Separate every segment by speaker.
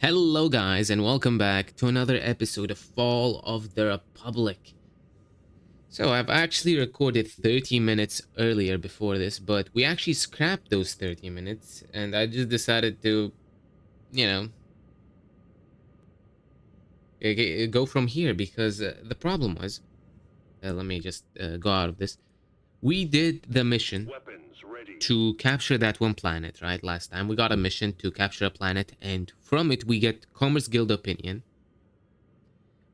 Speaker 1: Hello guys and welcome back to another episode of Fall of the Republic. So I've actually recorded 30 minutes earlier before this, but we actually scrapped those 30 minutes and I just decided to, you know, go from here because the problem was, let me just go out of this. We did the mission to capture that one planet, right? Last time we got a mission to capture a planet and from it we get Commerce Guild opinion.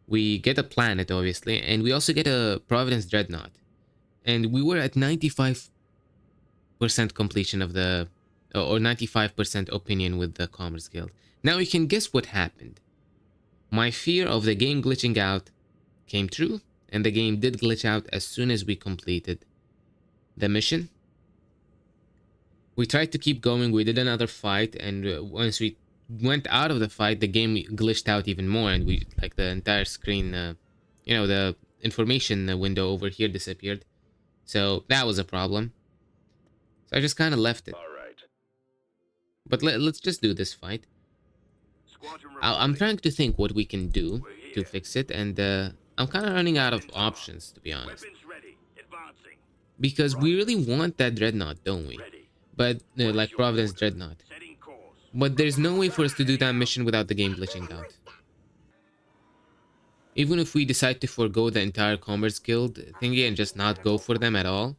Speaker 1: We get a planet, obviously, and we also get a Providence Dreadnought. And we were at 95% completion of the, or 95% opinion with the Commerce Guild. Now you can guess what happened. My fear of the game glitching out came true, and the game did glitch out as soon as we completed the mission. We tried to keep going, we did another fight, and once we went out of the fight, the game glitched out even more, and we, like, the entire screen, the information window over here disappeared. So that was a problem. So I just kind of left it. But let's just do this fight. I'm trying to think what we can do to fix it, and I'm kind of running out of options, to be honest. Because we really want that Dreadnought, don't we? But, like Providence Dreadnought. But there's no way for us to do that mission without the game glitching out. Even if we decide to forego the entire Commerce Guild thingy and just not go for them at all.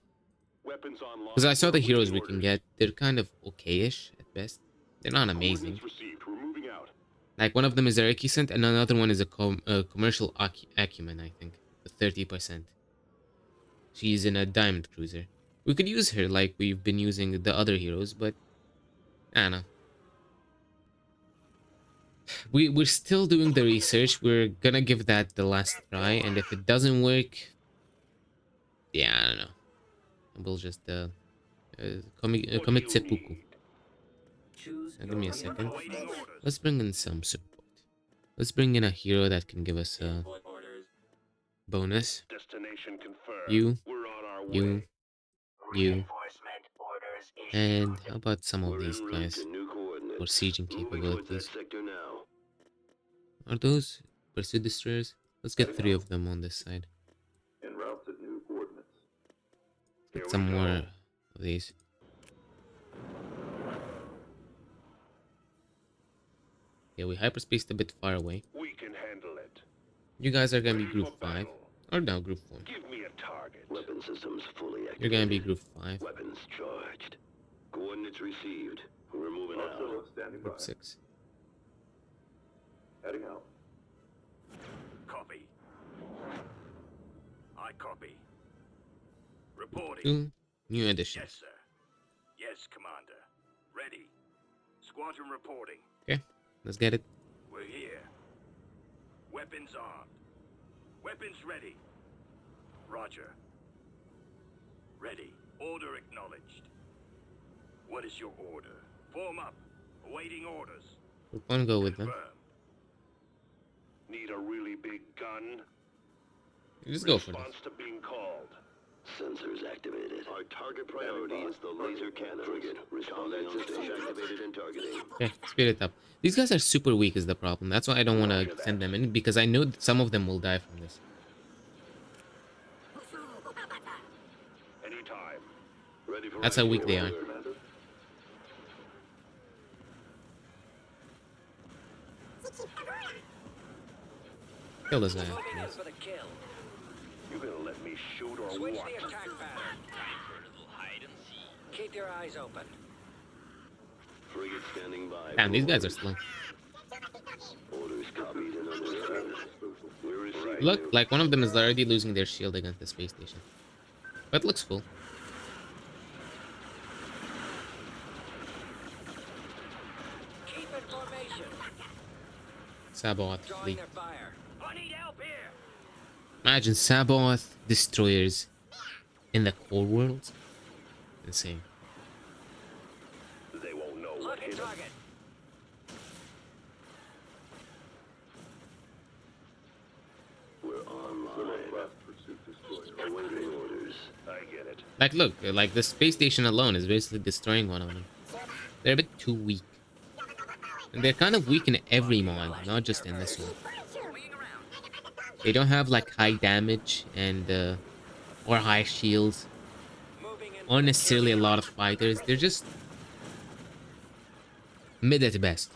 Speaker 1: Because I saw the heroes we can get. They're kind of okay-ish at best. They're not amazing. Like, one of them is a Recusant and another one is a commercial acumen, I think. With 30%. She's in a diamond cruiser. We could use her like we've been using the other heroes, but I don't know. We're still doing the research. We're gonna give that the last try, and if it doesn't work, yeah, I don't know. We'll just commit seppuku. Give me a second. Let's bring in some support. Let's bring in a hero that can give us a bonus. You, you, and how about some of these guys for sieging capabilities? Are those pursuit destroyers? Let's get 3 of them on this side. Get some more of these. Yeah, we hyperspaced a bit far away.
Speaker 2: We can handle it.
Speaker 1: You guys are gonna be group 5. Or no, group 4.
Speaker 2: Give me a target. Weapon systems fully activated.
Speaker 1: You're gonna be group 5.
Speaker 2: Weapons charged. Coordinates received. We're moving out.
Speaker 1: Group 6.
Speaker 2: Heading out. Copy. I copy. Reporting.
Speaker 1: 2 new additions.
Speaker 2: Yes, sir. Yes, Commander. Ready. Squadron reporting.
Speaker 1: Okay, let's get it.
Speaker 2: We're here. Weapons armed. Weapons ready. Roger. Ready. Order acknowledged. What is your order? Form up. Awaiting orders.
Speaker 1: Group 1, go with them.
Speaker 2: Confirmed. Need a really big gun?
Speaker 1: You just go for
Speaker 2: Response
Speaker 1: this.
Speaker 2: to being called. Sensors activated. Our target priority is the laser cannon frigate. Responding systems activated and targeting.
Speaker 1: Okay, speed it up. These guys are super weak is the problem. That's why I don't want to send them in, because I know that some of them will die from this.
Speaker 2: Anytime. Ready for
Speaker 1: That's how weak they are. Kill this guy. Please.
Speaker 2: For the kill. You gonna let me shoot or
Speaker 3: Switch
Speaker 2: what?
Speaker 3: the attack pattern. Keep your eyes open.
Speaker 2: Frigate standing by.
Speaker 1: Damn, these guys are slow.
Speaker 2: Orders copied and understood. We're receiving.
Speaker 1: Look, like one of them is already losing their shield against the space station. But it looks cool.
Speaker 3: Keep in formation.
Speaker 1: Sabaoth
Speaker 3: Drawing
Speaker 1: fleet.
Speaker 3: their fire. I need help here.
Speaker 1: Imagine Sabaoth destroyers in the core world. Insane.
Speaker 2: They won't know what
Speaker 3: Lock and
Speaker 2: hit 'em.
Speaker 3: target.
Speaker 2: We're online. Awaiting orders. I get it.
Speaker 1: Like, look, like the space station alone is basically destroying one of them. They're a bit too weak. And they're kind of weak in every mod, not just in this one. They don't have like high damage and or high shields,
Speaker 3: Moving in
Speaker 1: or necessarily a
Speaker 3: secure.
Speaker 1: lot of fighters. They're just mid at best.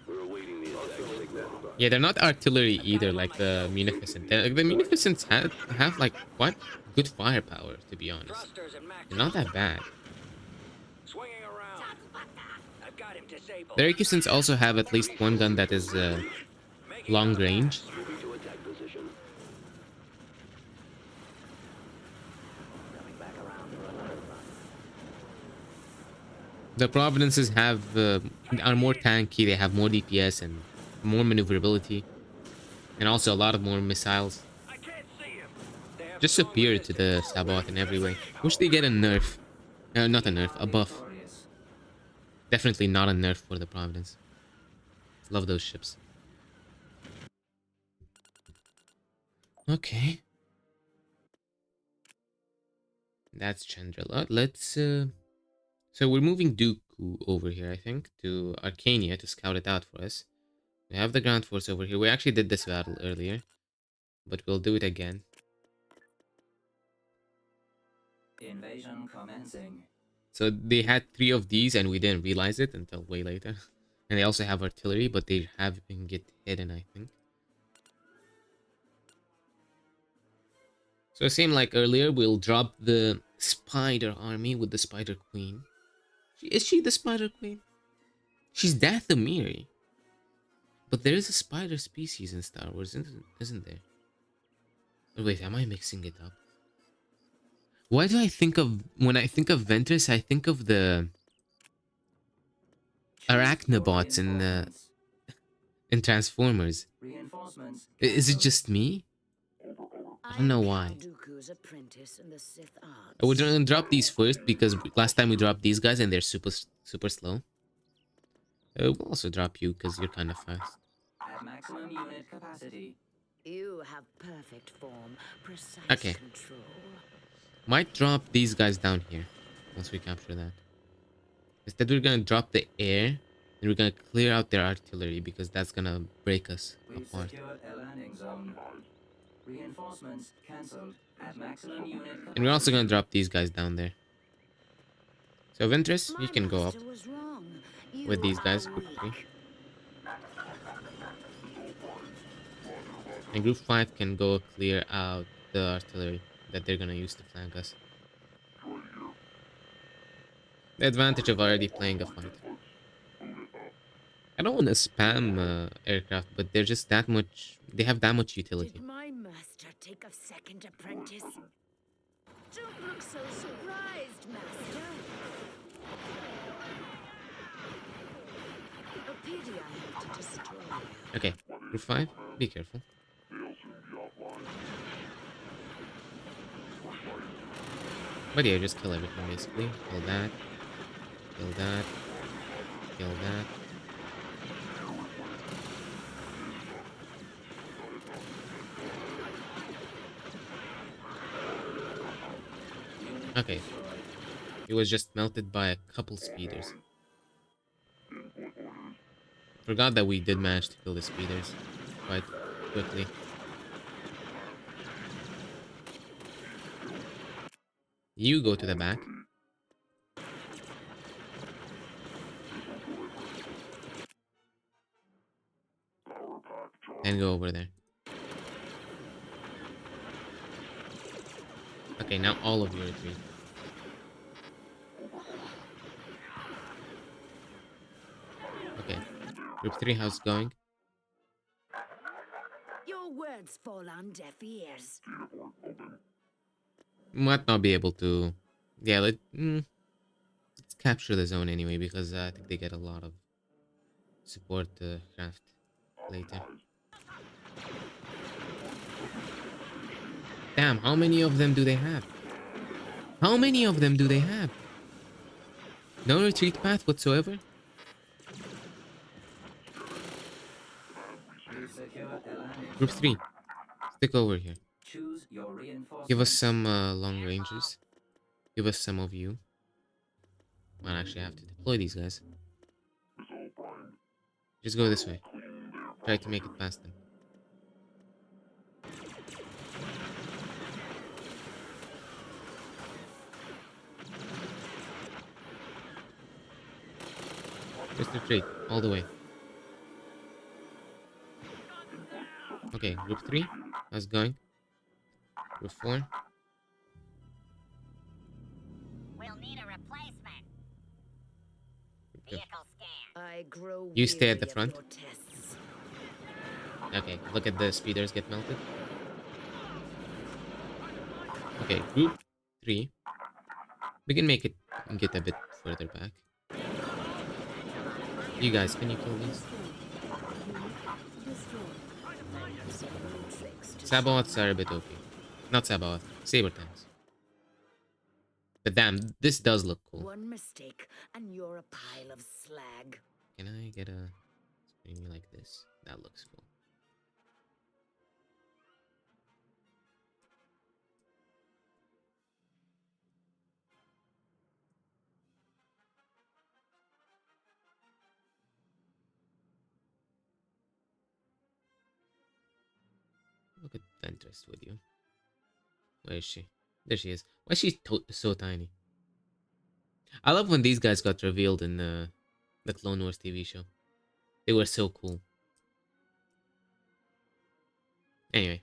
Speaker 2: We're awaiting the attack signal.
Speaker 1: Yeah, they're not artillery either, like the Munificent. The Munificents have like quite good firepower, to be honest.
Speaker 3: Thrusters and max
Speaker 1: They're not that
Speaker 3: out.
Speaker 1: bad.
Speaker 3: Swinging around. I've got him disabled.
Speaker 1: The Requisents also have at least one gun that is
Speaker 3: Making
Speaker 1: long
Speaker 3: out a
Speaker 1: range.
Speaker 3: pass.
Speaker 2: Moving to attack position.
Speaker 3: Coming back around for another run.
Speaker 1: The Providences are more tanky. They have more DPS and more maneuverability, and also a lot of more missiles.
Speaker 3: I can't see him. They have
Speaker 1: Just
Speaker 3: strong
Speaker 1: superior to the
Speaker 3: resistance.
Speaker 1: Sabot in every way. Wish they get a nerf. Not a nerf, a buff. Definitely not a nerf for the Providence. Love those ships. Okay. That's Chandrila. Let's so we're moving Dooku over here, I think, to Arcania to scout it out for us. We have the ground force over here. We actually did this battle earlier, but we'll do it again.
Speaker 4: Invasion commencing.
Speaker 1: So they had 3 of these and we didn't realize it until way later. And they also have artillery, but they haven't get hidden, I think. So same like earlier, we'll drop the Spider Army with the Spider Queen. Is she the Spider Queen? She's Dathomiri. But there is a spider species in Star Wars, isn't there? Oh, wait, am I mixing it up? Why do I think of... When I think of Ventress, I think of the... Arachnobots in Transformers.
Speaker 4: Reinforcements.
Speaker 1: Is it just me? I don't know why. I would drop these first because last time we dropped these guys and they're super slow. We'll also drop you because you're kind of fast.
Speaker 4: At maximum unit capacity.
Speaker 5: You have perfect form, precise
Speaker 1: Okay.
Speaker 5: control.
Speaker 1: Might drop these guys down here once we capture that. Instead, we're gonna drop the air and we're gonna clear out their artillery because that's gonna break us
Speaker 4: We've
Speaker 1: apart.
Speaker 4: secured a landing zone. Reinforcements cancelled. At maximum unit capacity.
Speaker 1: And we're also gonna drop these guys down there. So Ventress, you can go up
Speaker 5: master was wrong. You
Speaker 1: with these
Speaker 5: are
Speaker 1: guys, group
Speaker 5: weak.
Speaker 1: 3. And group 5 can go clear out the artillery that they're gonna use to flank us. The advantage of already playing a fight. I don't want to spam aircraft, but they're just that much... They have that much utility.
Speaker 5: Did my master take a second apprentice? Don't look so surprised, master. A pity I have to destroy you.
Speaker 1: Okay, group 5, be careful. But yeah, just kill everything basically. Kill that. Kill that. Kill that. Okay. He was just melted by a couple speeders. Forgot that we did manage to kill the speeders quite quickly. You go to the back. And go over there. Okay, now all of you retreat. Okay. Group 3, how's it going?
Speaker 5: Your words fall on deaf ears.
Speaker 1: Might not be able to... Yeah, let's capture the zone anyway, because I think they get a lot of support craft later. Damn, how many of them do they have? How many of them do they have? No retreat path whatsoever?
Speaker 4: We've secured a landing
Speaker 1: Group
Speaker 4: zone.
Speaker 1: 3, stick over here.
Speaker 4: Choose your reinforcements.
Speaker 1: Give us some long rangers. Give us some of you. Might actually have to deploy these guys. Just go this way. Try to make it past them. Just retreat all the way. Okay, group 3. How's it going? Group 4.
Speaker 5: We'll need a replacement. Vehicle scan. I grow
Speaker 1: You stay at the
Speaker 5: weary of
Speaker 1: front.
Speaker 5: your tests.
Speaker 1: Okay, look at the speeders get melted. Okay, group 3. We can make it get a bit further back. You guys, can you kill these? Sabaoths are a bit OP. Not Sabaoth, Saber tanks. But damn, this does look cool.
Speaker 5: One mistake, and you're a pile of slag.
Speaker 1: Can I get a screen like this? That looks cool. Look at Ventress with you. Where is she? There she is. Why is she so tiny? I love when these guys got revealed in the Clone Wars TV show. They were so cool. Anyway.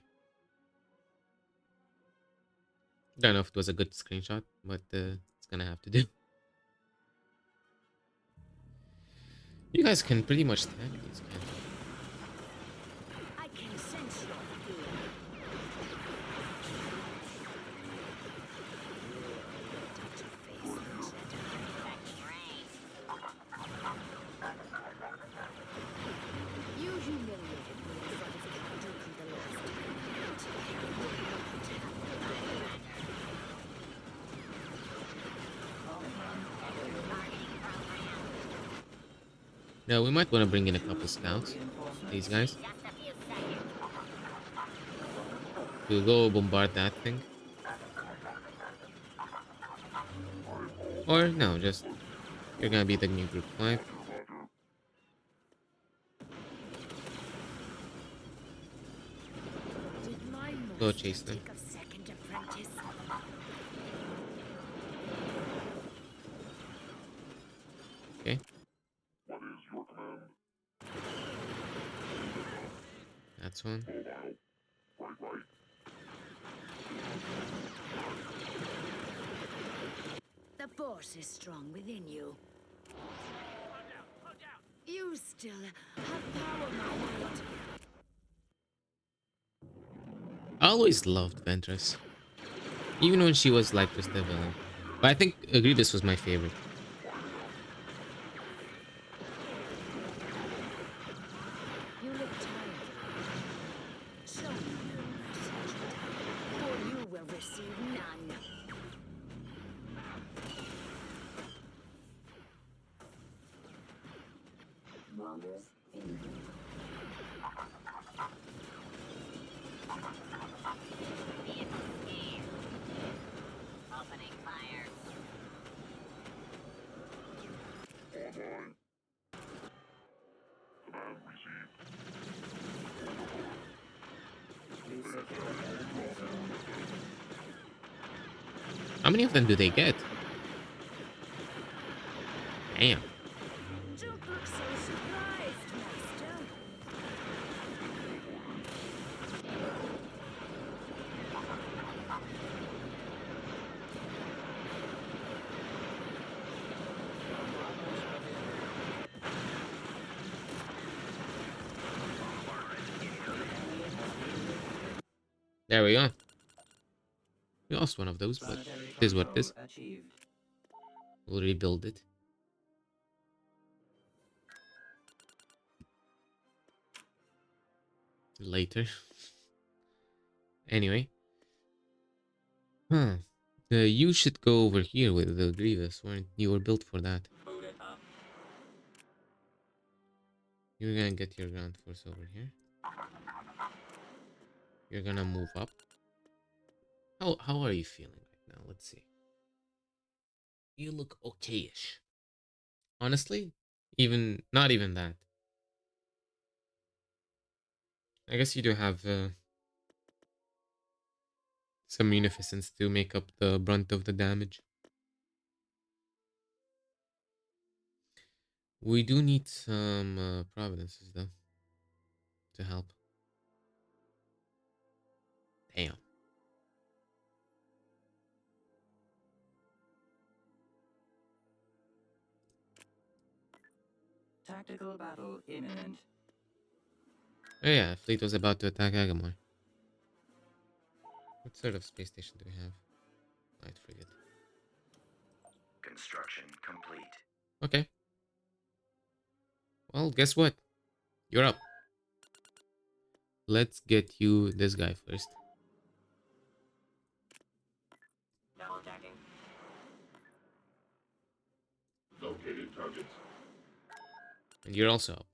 Speaker 1: Don't know if it was a good screenshot, but it's gonna have to do. You guys can pretty much tag these, can't you?
Speaker 5: I can sense your fear. Touch of face, you humiliated me in front of Count Dooku the last time.
Speaker 1: No, we might want to bring in a couple scouts. These guys. We'll go bombard that thing. Or no, just you're gonna be the new group 5. Go chase them. Okay. That's one.
Speaker 5: The force is strong within you. You still have power, my lord.
Speaker 1: I always loved Ventress. Even when she was like just a villain. But I think Grievous was my favorite.
Speaker 5: You look tired. Show me your mercy, or you will receive none.
Speaker 4: Commanders in.
Speaker 5: Opening fire.
Speaker 1: How many of them do they get? Damn.
Speaker 5: Don't look so surprised, Master.
Speaker 1: There we go. We lost one of those, but it is what it is.
Speaker 4: Achieved.
Speaker 1: We'll rebuild it. Later. Anyway. Huh. You should go over here with the Grievous. Weren't you were built for that? You're gonna get your ground force over here. You're gonna move up. How are you feeling right now? Let's see. You look okay-ish. Honestly, Even not even that. I guess you do have some munificence to make up the brunt of the damage. We do need some providences though to help. Damn.
Speaker 4: Tactical battle imminent.
Speaker 1: Oh yeah, fleet was about to attack Agamor. What sort of space station do we have? Light frigate.
Speaker 6: Construction complete.
Speaker 1: Okay. Well, guess what? You're up. Let's get you this guy first.
Speaker 4: Double checking.
Speaker 2: Located targets.
Speaker 1: And you're also up.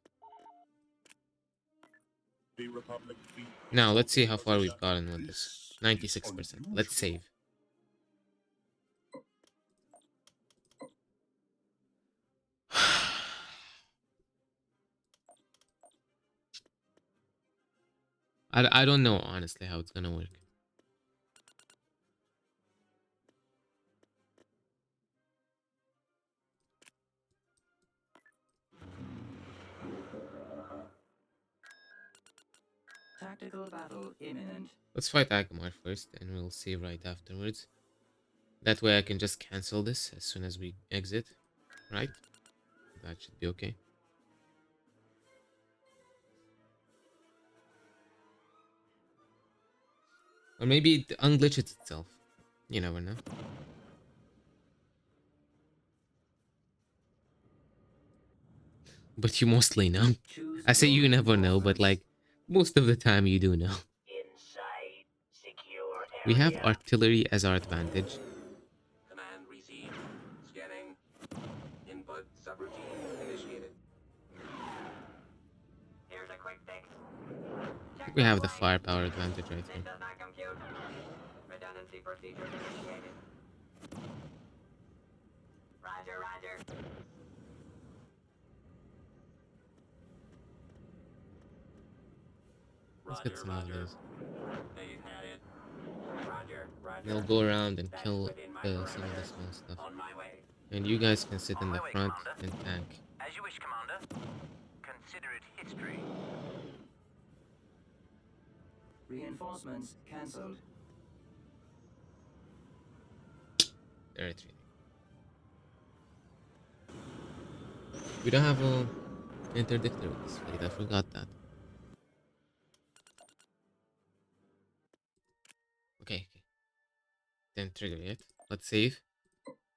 Speaker 7: The Republic fleet
Speaker 1: Now, let's see how far we've gotten with this. 96%. Let's save. I don't know, honestly, how it's gonna work.
Speaker 4: Tactical battle imminent.
Speaker 1: Let's fight Agamar first, and we'll save right afterwards. That way I can just cancel this as soon as we exit. Right? That should be okay. Or maybe it unglitches itself. You never know. But you mostly know.
Speaker 4: Choose
Speaker 1: I say you
Speaker 4: your
Speaker 1: never know, but like, most of the time you do know.
Speaker 4: inside secure
Speaker 1: We have
Speaker 4: area.
Speaker 1: artillery as our advantage.
Speaker 3: Command received. Scanning. Input subroutine initiated.
Speaker 4: Here's a quick fix.
Speaker 1: We have the firepower advantage right here.
Speaker 4: Does not compute. Redundancy procedures initiated. Roger, roger.
Speaker 1: Let's get some of those.
Speaker 3: They've had it. Roger, roger.
Speaker 1: They'll go around and
Speaker 3: That's
Speaker 1: kill
Speaker 3: within my
Speaker 1: some of the
Speaker 3: parameters.
Speaker 1: small stuff.
Speaker 3: On my way.
Speaker 1: And you guys can sit
Speaker 6: On
Speaker 1: in the
Speaker 6: my way,
Speaker 1: front
Speaker 6: Commander.
Speaker 1: and tank.
Speaker 6: As you wish, Commander. Consider it history.
Speaker 4: Reinforcements cancelled.
Speaker 1: They're retreating. We don't have a interdictor with this fleet. I forgot that. Okay. Then trigger it. Let's save.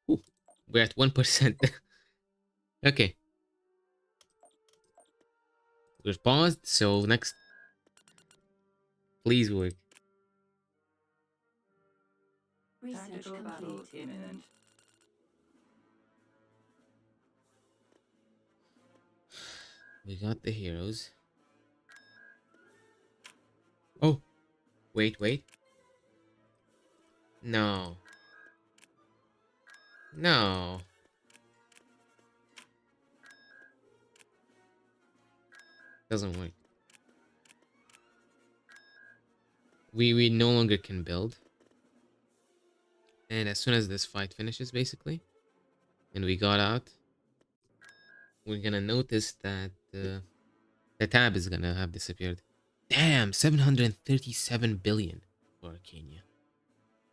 Speaker 1: Ooh, we're at 1%. Okay. We're paused, so next. Please work.
Speaker 5: Research
Speaker 4: Tactical battle
Speaker 5: complete.
Speaker 4: imminent.
Speaker 1: We got the heroes. Oh. Wait. No. No. Doesn't work. We no longer can build. And as soon as this fight finishes, basically, and we got out, we're gonna notice that the tab is gonna have disappeared. Damn, 737 billion for Arcania.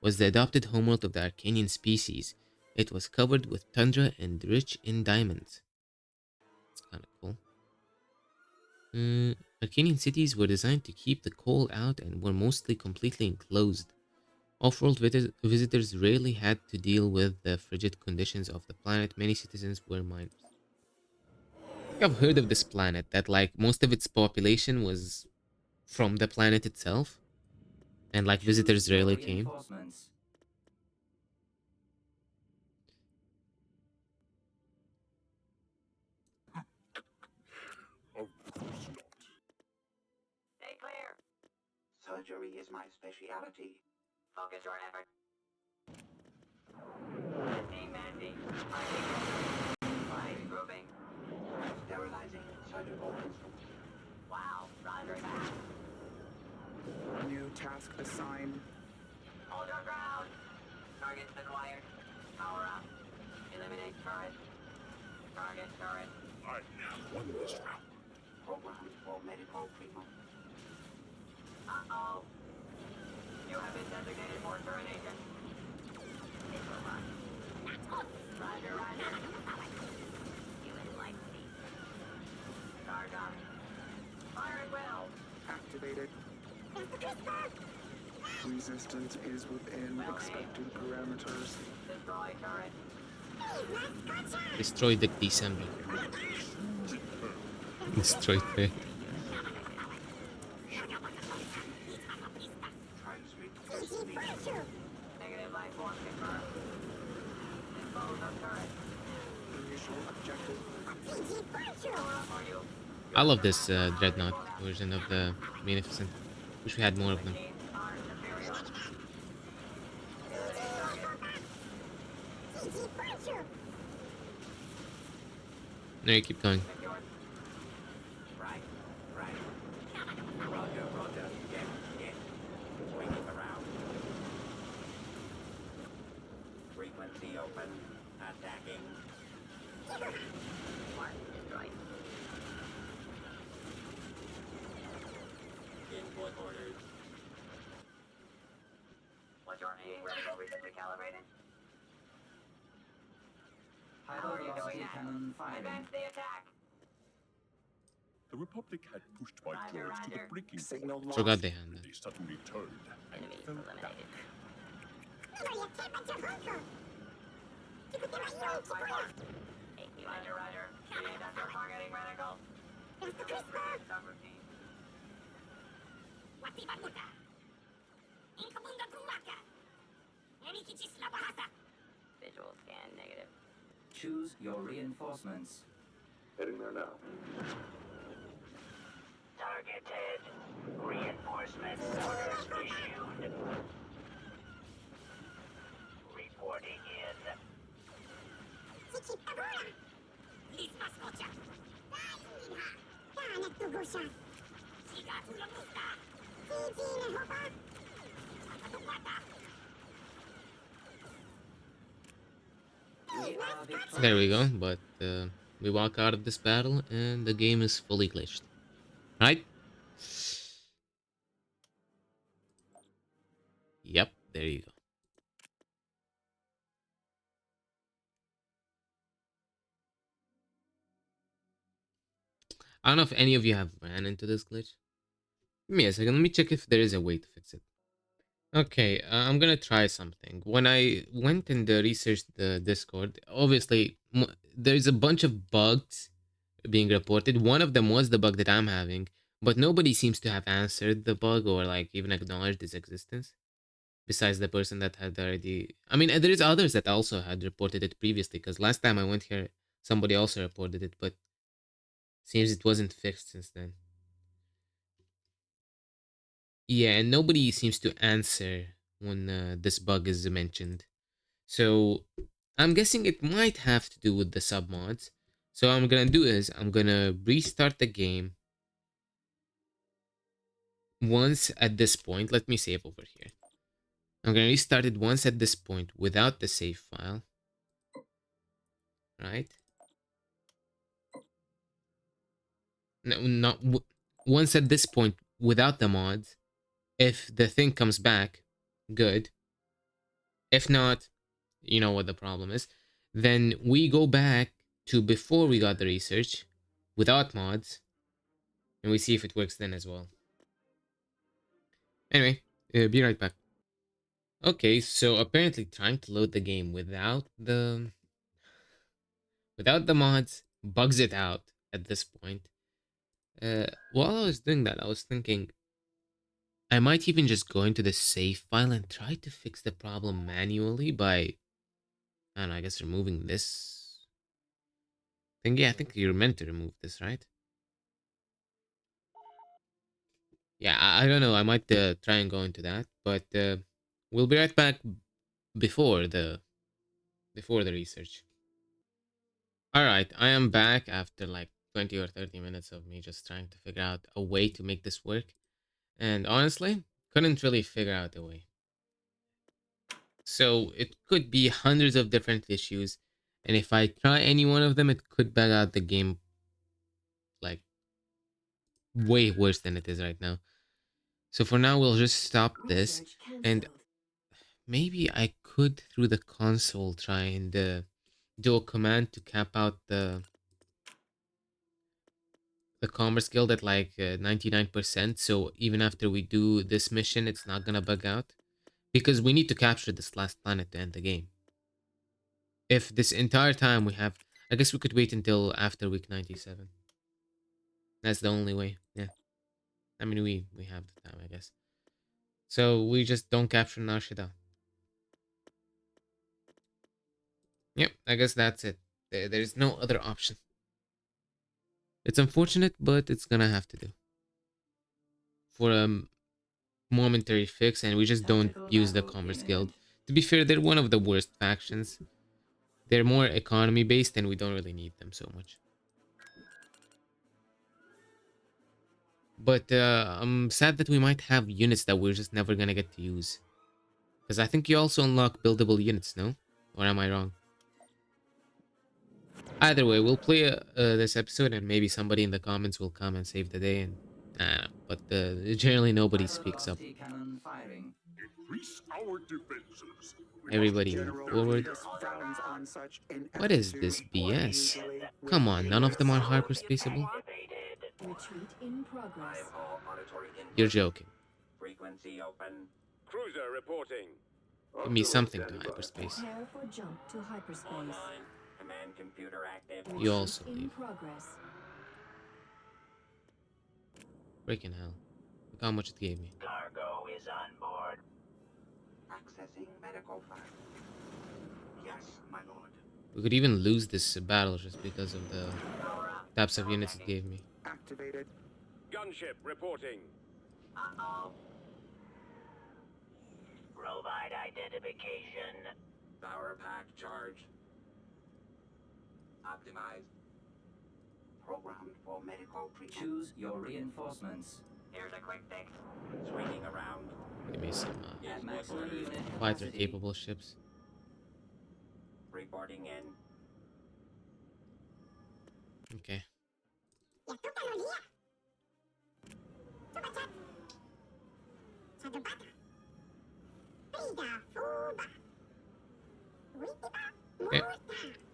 Speaker 1: Was the adopted homeworld of the Arcanian species. It was covered with tundra and rich in diamonds. It's kind of cool. Arcanian cities were designed to keep the cold out and were mostly completely enclosed. Off-world visitors rarely had to deal with the frigid conditions of the planet. Many citizens were miners. I think I've heard of this planet, that like most of its population was from the planet itself. And like visitors rarely came.
Speaker 4: Reinforcements.
Speaker 7: of course not.
Speaker 4: Stay clear.
Speaker 6: Surgery is my speciality.
Speaker 4: Focus your effort. Mandy. Flying grouping.
Speaker 8: Task assigned.
Speaker 4: Hold your ground. Target's been wired. Power up. Eliminate turret. Target turret.
Speaker 7: I have won this round.
Speaker 4: Program for medical treatment. Uh-oh. You have been designated for termination. Roger, roger. You like me. Charge up. Fire at will.
Speaker 8: Activated. Resistance is within expected parameters.
Speaker 4: Destroy turret.
Speaker 1: Destroy the assembly. Destroy it.
Speaker 4: Negative life force confirmed. Dispose of turret.
Speaker 8: Initial objective.
Speaker 4: Power up for you.
Speaker 1: I love this dreadnought version of the Magnificent. Wish we had more of them.
Speaker 4: Machines are superior. Eliminate target.
Speaker 1: No, you keep going.
Speaker 4: Secured. Right, right. Roger, roger. Get. Swinging around. Frequency open. Attacking. Mark destroyed. Input orders. What's your name? Recently calibrated. How are you doing that? Advance the attack.
Speaker 7: The Republic had pushed my
Speaker 4: Roger,
Speaker 7: droids to the
Speaker 4: roger.
Speaker 7: breaking
Speaker 8: Signal
Speaker 7: point.
Speaker 1: Forgot
Speaker 8: lost.
Speaker 1: they had
Speaker 7: When
Speaker 1: that.
Speaker 7: they suddenly turned and
Speaker 4: Enemy
Speaker 7: fell back.
Speaker 4: eliminated. Roger, roger. Create under targeting reticle. Subroutine. Visual scan negative. Choose your reinforcements.
Speaker 2: Heading there now.
Speaker 6: Targeted. Reinforcement orders issued. Reporting in.
Speaker 4: We are victorious.
Speaker 1: There we go. But we walk out of this battle and the game is fully glitched. Right? Yep. There you go. I don't know if any of you have ran into this glitch. Give me a second. Let me check if there is a way to fix it. Okay, I'm gonna try something. When I went and researched the Discord, obviously there's a bunch of bugs being reported. One of them was the bug that I'm having, but nobody seems to have answered the bug or like even acknowledged its existence. Besides the person that had already, I mean, there is others that also had reported it previously. Because last time I went here, somebody also reported it, but seems it wasn't fixed since then. Yeah, and nobody seems to answer when this bug is mentioned. So I'm guessing it might have to do with the submods. So what I'm gonna do is I'm gonna restart the game once at this point. Let me save over here. I'm gonna restart it once at this point without the save file. Right? No, not once at this point without the mods. If the thing comes back, good. If not, you know what the problem is. Then we go back to before we got the research without mods, and we see if it works then as well. Anyway, be right back. Okay, so apparently trying to load the game without the mods bugs it out at this point. While I was doing that, I was thinking I might even just go into the save file and try to fix the problem manually by, I don't know, I guess removing this thing. Yeah, I think you're meant to remove this, right? Yeah, I don't know. I might try and go into that, but we'll be right back before the research. All right, I am back after like 20 or 30 minutes of me just trying to figure out a way to make this work. And honestly, couldn't really figure out a way. So it could be hundreds of different issues, and if I try any one of them, it could bug out the game like way worse than it is right now. So for now, we'll just stop this,
Speaker 5: Research
Speaker 1: and
Speaker 5: cancelled.
Speaker 1: maybe I could through the console try and do a command to cap out the commerce guild at like 99%. So even after we do this mission, it's not gonna bug out because we need to capture this last planet to end the game. If this entire time we have, I guess we could wait until after week 97. That's the only way. Yeah. I mean, we have the time, I guess. So we just don't capture Nashida. Yep, I guess that's it. There's no other option. It's unfortunate, but it's gonna have to do for a momentary fix, and we just don't
Speaker 4: Tactical
Speaker 1: use the
Speaker 4: battle
Speaker 1: Commerce Guild.
Speaker 4: imminent.
Speaker 1: To be fair, they're one of the worst factions. They're more economy based, and we don't really need them so much. But I'm sad that we might have units that we're just never gonna get to use. Because I think you also unlock buildable units, no? Or am I wrong? Either way, we'll play this episode, and maybe somebody in the comments will come and save the day. And but generally nobody speaks up.
Speaker 6: Hypervelocity cannon firing.
Speaker 7: Increase our defenses.
Speaker 1: Everybody move
Speaker 8: General
Speaker 1: forward.
Speaker 8: Grievous frowns on such
Speaker 1: What is this
Speaker 8: ineptitude,
Speaker 1: BS?
Speaker 8: usually with
Speaker 1: Come on, none of them are
Speaker 8: ignorance.
Speaker 1: hyperspaceable?
Speaker 5: Retreat in progress.
Speaker 6: All auditory input.
Speaker 1: You're joking.
Speaker 6: Frequency open.
Speaker 3: Cruiser reporting.
Speaker 1: Give me something to hyperspace.
Speaker 5: Prepare for jump to hyperspace.
Speaker 6: Online. Command computer active.
Speaker 1: You also
Speaker 5: Retreat in
Speaker 1: leave.
Speaker 5: progress.
Speaker 1: Freaking hell. Look how much it gave me.
Speaker 6: Cargo is on board. Accessing medical file. Yes, my lord.
Speaker 1: We could even lose this battle just because of the types of units it gave me.
Speaker 8: Activated.
Speaker 3: Gunship reporting.
Speaker 6: Uh-oh. Robot identification. Power pack charge. Optimized. Programmed for medical treatment. Choose your reinforcements. Here's a quick fix. Swinging around.
Speaker 1: Give me some
Speaker 6: Yes, maximum unit
Speaker 1: fighter
Speaker 6: capacity.
Speaker 1: capable ships.
Speaker 6: Reporting in.
Speaker 1: Okay. Okay.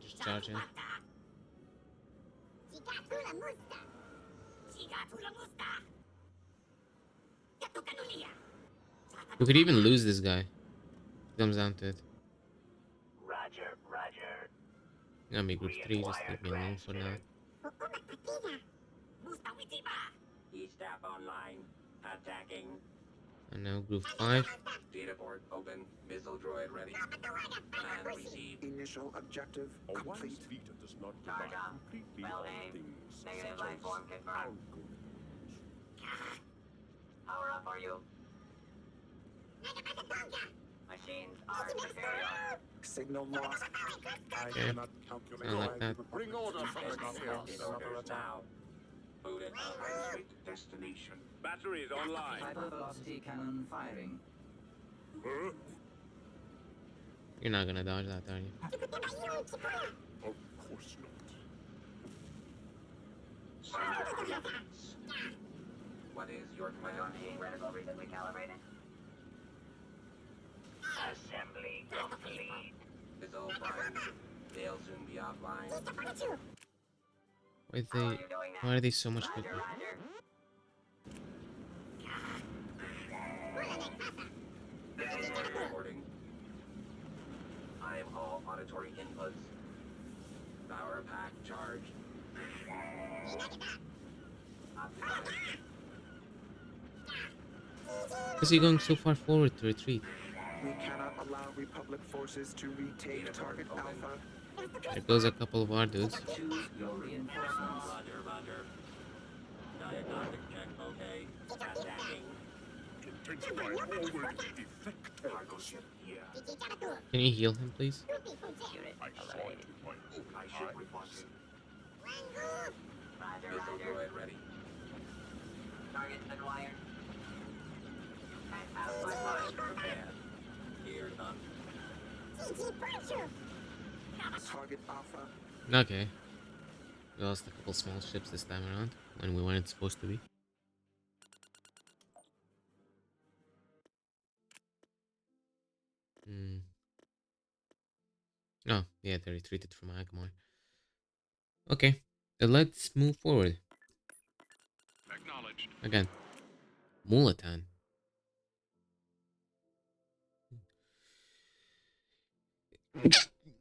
Speaker 1: Just charge in. We could even lose this guy. Comes down to it.
Speaker 6: Roger, roger.
Speaker 1: Gonna be group 3, just leave me alone for now.
Speaker 6: E-staff online. Attacking.
Speaker 1: And now group 5.
Speaker 6: Data port open. Missile droid ready. Command received.
Speaker 8: Initial objective
Speaker 7: A wise
Speaker 8: complete.
Speaker 7: leader does not
Speaker 4: Charge
Speaker 7: rely
Speaker 4: up.
Speaker 7: completely
Speaker 4: Well
Speaker 7: on
Speaker 4: aimed.
Speaker 7: things
Speaker 4: Negative
Speaker 7: such
Speaker 4: life
Speaker 7: as
Speaker 4: form confirmed.
Speaker 7: algorithms.
Speaker 4: Power up for you. Machines are superior.
Speaker 8: Signal lost.
Speaker 7: I
Speaker 1: Okay.
Speaker 7: cannot calculate
Speaker 1: Sound like
Speaker 7: why
Speaker 1: that.
Speaker 7: the Bring order from the
Speaker 6: Orders now. Booted. Straight destination.
Speaker 3: Batteries online.
Speaker 6: Hypervelocity cannon firing.
Speaker 7: Huh?
Speaker 1: You're not gonna dodge that, are you?
Speaker 7: Of course not.
Speaker 6: What is your command?
Speaker 4: Reticle recently calibrated.
Speaker 6: Assembly complete. Missile prime. They'll soon be offline.
Speaker 1: Why are they so much quicker?
Speaker 4: Roger.
Speaker 6: Reporting. I am all auditory inputs. Power pack charged. Optimized.
Speaker 1: Is he going so far forward to retreat?
Speaker 8: We cannot allow Republic forces to retake target Alpha.
Speaker 1: There goes a couple of our dudes.
Speaker 6: Choose your reinforcements. Roger, roger. Diagnostic check okay. Attacking.
Speaker 7: Intensify forward effect.
Speaker 6: Cargo ship here.
Speaker 1: Can you heal him, please?
Speaker 4: Unit
Speaker 7: I saw it
Speaker 4: eliminated.
Speaker 7: with my own
Speaker 6: I should report
Speaker 7: eyes.
Speaker 4: Roger,
Speaker 6: Missile
Speaker 4: roger.
Speaker 6: droid ready.
Speaker 4: Target's been wired.
Speaker 8: Target Alpha.
Speaker 1: Okay. We lost a couple small ships this time around when we weren't supposed to be. Hmm. Oh, yeah, they retreated from Agmar. Okay, let's move forward.
Speaker 7: Acknowledged.
Speaker 1: Again, Mulatan.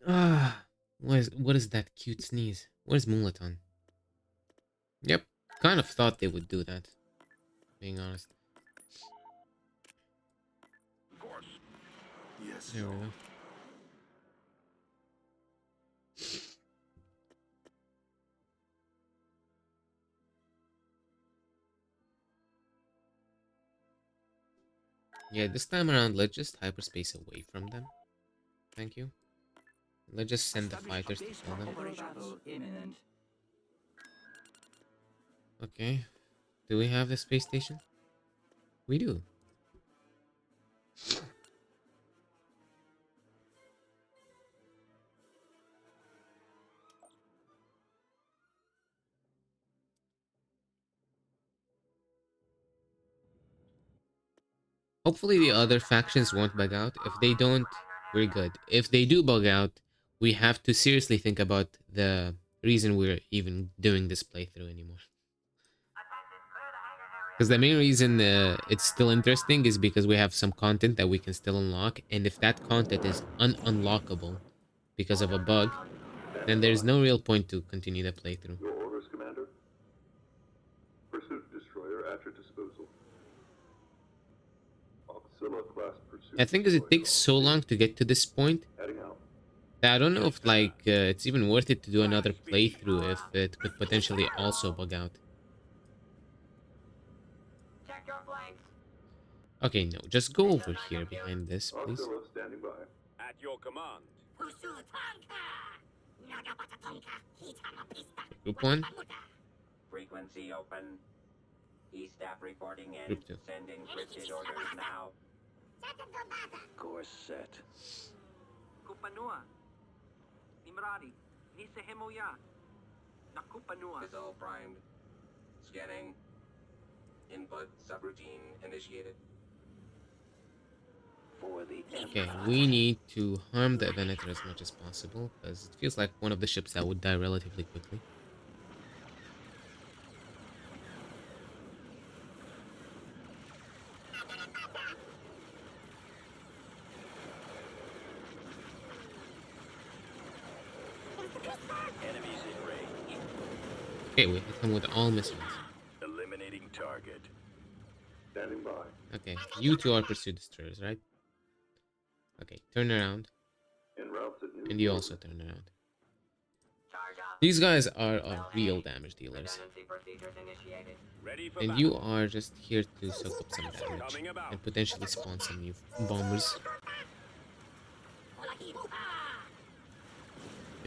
Speaker 1: Ah, what is that cute sneeze? Where's Mulatan? Yep, kind of thought they would do that, being honest.
Speaker 7: Of course.
Speaker 2: Yes,
Speaker 1: There we go. Yeah, this time around, let's just hyperspace away from them. Thank you. Let's just send the fighters to kill them.
Speaker 6: Battle imminent.
Speaker 1: Okay. Do we have the space station? We do. Hopefully the other factions won't bug out. If they don't, we're good. If they do bug out, we have to seriously think about the reason we're even doing this playthrough anymore. Because the main reason it's still interesting is because we have some content that we can still unlock. And if that content is unlockable because of a bug, then there's no real point to continue the playthrough.
Speaker 2: Your orders, Commander? Pursuit destroyer at your disposal. Auxilla class pursuit
Speaker 1: I think as it
Speaker 2: destroyer
Speaker 1: takes
Speaker 2: on
Speaker 1: so
Speaker 2: station.
Speaker 1: long to get to this point,
Speaker 2: Heading out.
Speaker 1: that I don't know if like it's even worth it to do another playthrough if it could potentially also bug out.
Speaker 4: Check your flanks.
Speaker 1: Okay, no, just go over here behind this, please.
Speaker 2: Auxilla standing by.
Speaker 3: At your command.
Speaker 1: Group 1,
Speaker 6: Frequency open. E-staff reporting in.
Speaker 1: Group 2.
Speaker 6: Sending cryptid orders now.
Speaker 2: Course set.
Speaker 9: Kupanua. Nimrari. Nisa Hemoya. Nakupanua.
Speaker 6: Missile primed. Scanning. Input subroutine initiated.
Speaker 2: For the
Speaker 1: Okay, we need to harm the Venator as much as possible, because it feels like one of the ships that would die relatively quickly.
Speaker 2: Enemies in range.
Speaker 1: Okay, we hit him with all missiles.
Speaker 2: Eliminating target. Standing by.
Speaker 1: Okay, you two are pursuit destroyers, right? Okay, turn around,
Speaker 2: En route to new
Speaker 1: and you
Speaker 2: orbit.
Speaker 1: also turn around.
Speaker 4: Charge up.
Speaker 1: These guys are real damage dealers,
Speaker 4: Redundancy procedures initiated.
Speaker 3: Ready for
Speaker 1: and
Speaker 3: battle.
Speaker 1: you are just here to soak up some damage
Speaker 3: Coming about.
Speaker 1: and potentially spawn some new bombers.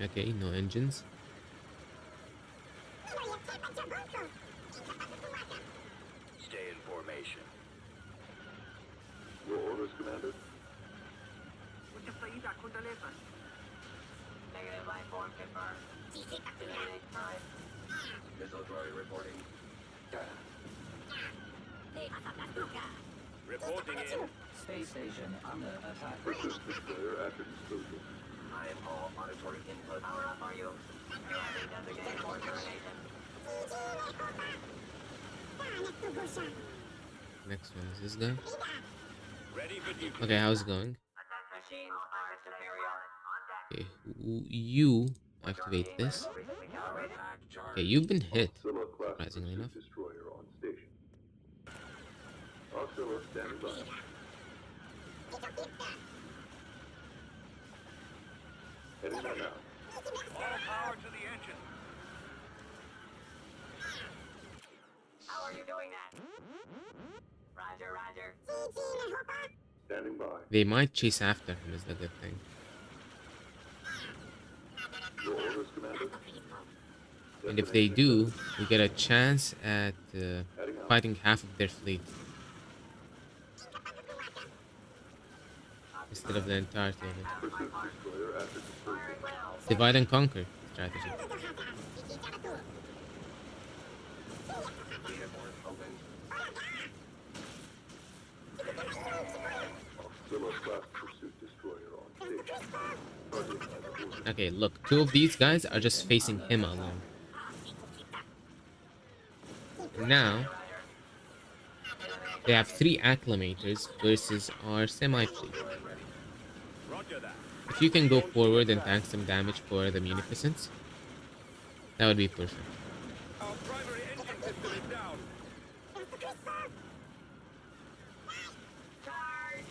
Speaker 1: Okay, no engines.
Speaker 2: Stay in formation. Your orders, Commander?
Speaker 9: Saida Kundalesa.
Speaker 4: Negative life form confirmed. Eliminate turret.
Speaker 6: Missile droid reporting.
Speaker 3: Reporting in.
Speaker 6: Space station under attack.
Speaker 2: Pursuit destroyer at your disposal.
Speaker 6: I am all auditory input.
Speaker 4: Power up, are you? You have been designated for termination.
Speaker 1: Next one is this guy.
Speaker 3: Ready for duty.
Speaker 1: Okay, how's it going?
Speaker 4: Machines are superior.
Speaker 1: Okay, you activate this. Okay, you've been hit,
Speaker 2: Auxilla class
Speaker 1: surprisingly
Speaker 2: pursuit
Speaker 1: enough.
Speaker 2: destroyer on station. Auxilla standing by. Heading there now.
Speaker 3: All power to the engine.
Speaker 4: How are you doing that? Roger, roger.
Speaker 2: Standing by.
Speaker 1: They might chase after him, is the good thing.
Speaker 2: Your orders, Commander?
Speaker 1: And if they do, we get a chance at
Speaker 2: Heading out.
Speaker 1: fighting half of their fleet. instead of the entirety of it.
Speaker 2: Pursuit destroyer after disposal.
Speaker 1: Divide and conquer strategy.
Speaker 2: Auxilia-class pursuit destroyer on station. Target has ordered.
Speaker 1: Okay, look, two of these guys are just facing him alone. And now they have 3 acclimators versus our semi-fleet.
Speaker 3: Roger that.
Speaker 1: If you can go forward and tank some damage for the munificence, that would be perfect.
Speaker 3: Our primary engine system is down.
Speaker 4: Charge!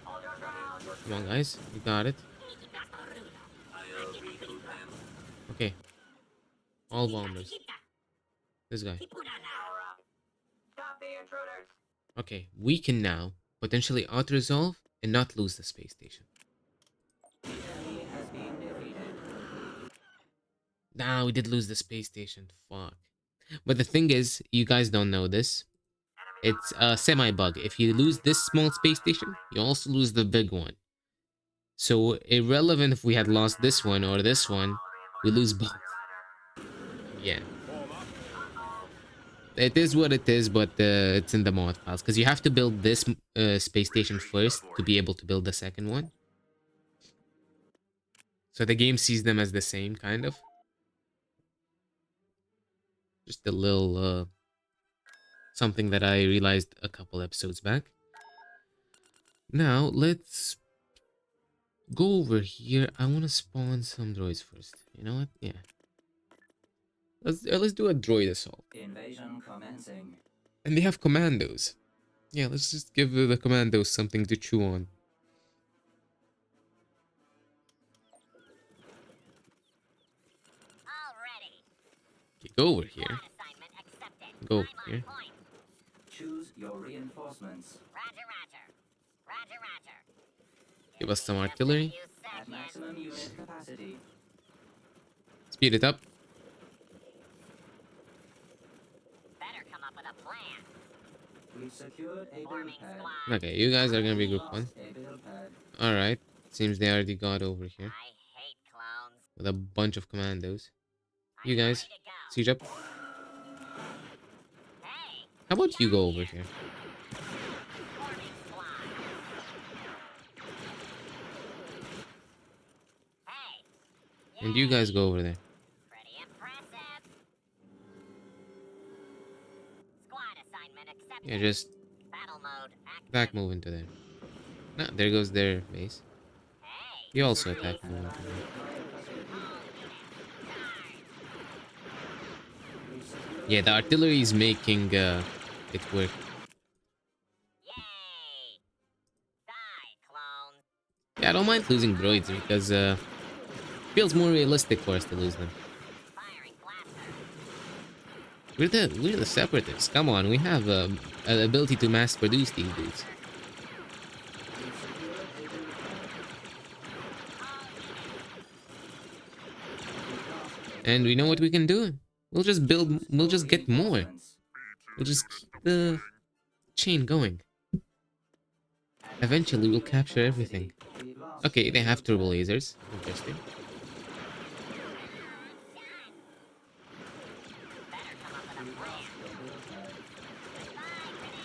Speaker 4: Hold your ground!
Speaker 1: Come on, guys, you got it.
Speaker 6: I'll recoup them.
Speaker 1: Okay, all bombers. This guy.
Speaker 4: Power up! Stop the intruders!
Speaker 1: Okay, we can now potentially auto-resolve and not lose the space station.
Speaker 6: The enemy has been defeated.
Speaker 1: Nah, we did lose the space station. Fuck. But the thing is, you guys don't know this. It's a semi-bug. If you lose this small space station, you also lose the big one. So, irrelevant if we had lost this one or this one, we lose both. Yeah. It is what it is, but it's in the mod files. Because you have to build this space station first to be able to build the second one. So the game sees them as the same, kind of. Just a little something that I realized a couple episodes back. Now, let's go over here. I want to spawn some droids first. You know what? Yeah. Let's do a droid assault.
Speaker 6: Invasion commencing.
Speaker 1: And they have commandos. Yeah, let's just give the commandos something to chew on. Okay, go over here. Go over here.
Speaker 6: Choose your reinforcements.
Speaker 1: Give us some artillery.
Speaker 6: At maximum unit capacity.
Speaker 1: Speed it up.
Speaker 6: We've secured a build pad.
Speaker 1: Okay, you guys are gonna be group 1.
Speaker 6: Lost a build pad.
Speaker 1: Alright. Seems they already got over here. With a bunch of commandos. You guys, siege up. How about you go over here? And you guys go over there. Yeah, just back move into there. No, there goes their base. You also attack move into there. Yeah, the artillery is making it work. Yeah, I don't mind losing droids because it feels more realistic for us to lose them. We're the Separatists. Come on, we have an ability to mass produce these dudes. And we know what we can do. We'll just build. We'll just get more. We'll just keep the chain going. Eventually, we'll capture everything. Okay, they have turbo lasers. Interesting.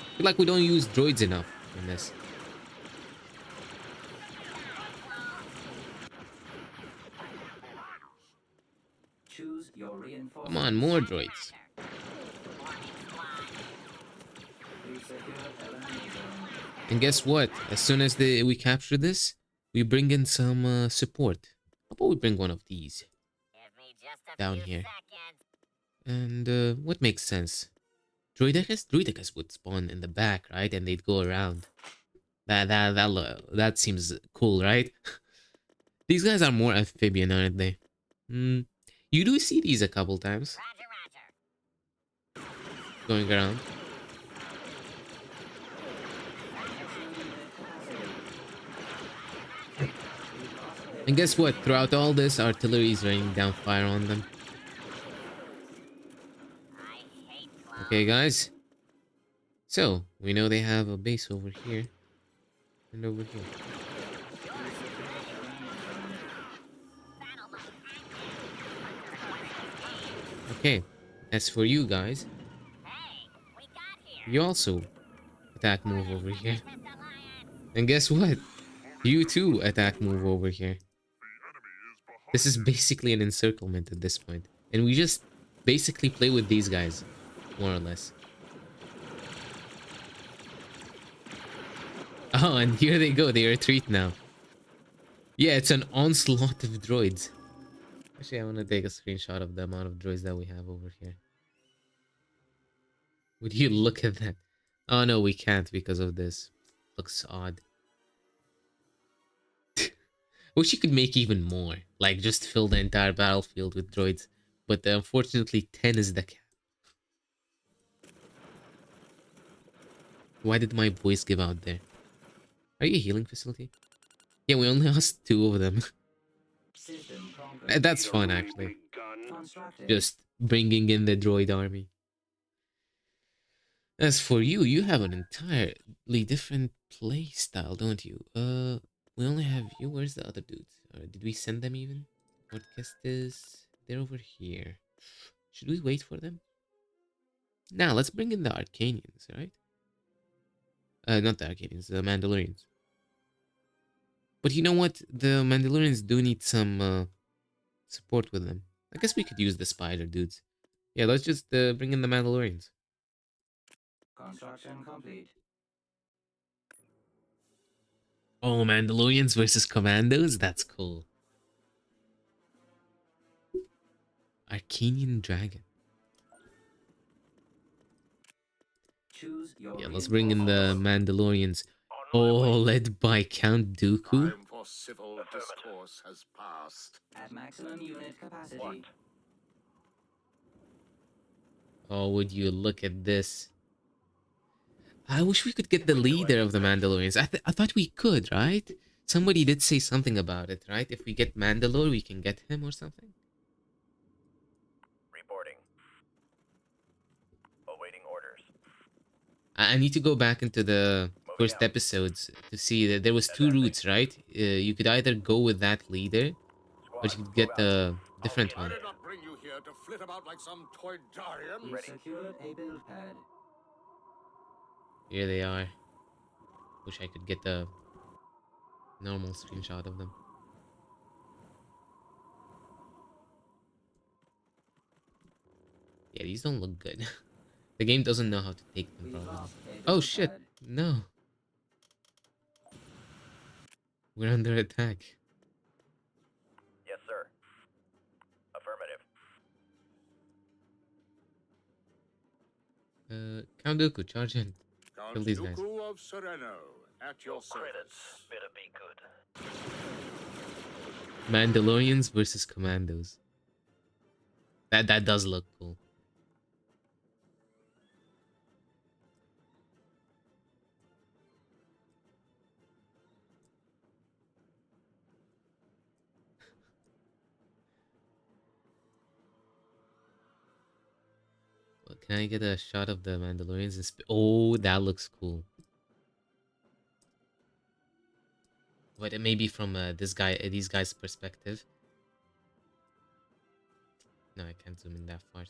Speaker 1: I feel like we don't use droids enough in this.
Speaker 6: Choose your reinforcements.
Speaker 1: Come on, more droids.
Speaker 6: We've secured element zone.
Speaker 1: And guess what? As soon as we capture this, we bring in some support. How about we bring one of these down here? And what makes sense? Droidicus would spawn in the back, right? And they'd go around. That seems cool, right? These guys are more amphibian, aren't they? You do see these a couple times. Going around. And guess what? Throughout all this, artillery is raining down fire on them. Okay, guys. So, we know they have a base over here and over here. Okay, as for you guys, you also attack move over here. And guess what? You too attack move over here. This is basically an encirclement at this point. And we just basically play with these guys, more or less. Oh, and here they go. They retreat now. Yeah, it's an onslaught of droids. Actually, I want to take a screenshot of the amount of droids that we have over here. Would you look at that? Oh no, we can't because of this. Looks odd. Wish you could make even more. Like, just fill the entire battlefield with droids. But unfortunately, 10 is the cap. Why did my voice give out there? Are you a healing facility? Yeah, we only lost 2 of them. That's fun, actually. Just bringing in the droid army. As for you, you have an entirely different play style, don't you? We only have you. Where's the other dudes? Did we send them even? Podcast is... They're over here. Should we wait for them? Now, let's bring in the Arcanians, right? Not the Arcanians, the Mandalorians. But you know what? The Mandalorians do need some support with them. I guess we could use the spider dudes. Yeah, let's just bring in the Mandalorians.
Speaker 6: Construction complete.
Speaker 1: Oh, Mandalorians versus Commandos? That's cool. Arcanian Dragon.
Speaker 6: Choose your
Speaker 1: Yeah, let's bring in the Mandalorians. Oh, led by Count Dooku.
Speaker 2: Time for civil discourse has passed.
Speaker 6: at maximum unit capacity.
Speaker 1: Oh, would you look at this? I wish we could get the leader of the Mandalorians. I thought we could, right? Somebody did say something about it, right? If we get Mandalore, we can get him or something.
Speaker 3: Reporting. Awaiting orders.
Speaker 1: I need to go back into the first episodes to see that there was 2 routes, right? You could either go with that leader, or you could get the different one.
Speaker 2: I did not bring you here to flit about like some toy Darian.
Speaker 6: We secured a build pad.
Speaker 1: Here they are. Wish I could get the normal screenshot of them. Yeah, these don't look good. The game doesn't know how to take them, probably. Oh shit! No. We're under attack.
Speaker 3: Yes, sir. Affirmative.
Speaker 1: Count Dooku, charge in.
Speaker 2: Count
Speaker 1: Kill these guys.
Speaker 2: Dooku of Sereno, at your service.
Speaker 3: Better be good.
Speaker 1: Mandalorians versus Commandos. That does look cool. Well, can I get a shot of the Mandalorians? Oh, that looks cool. But it may be from these guys' perspective. No, I can't zoom in that far.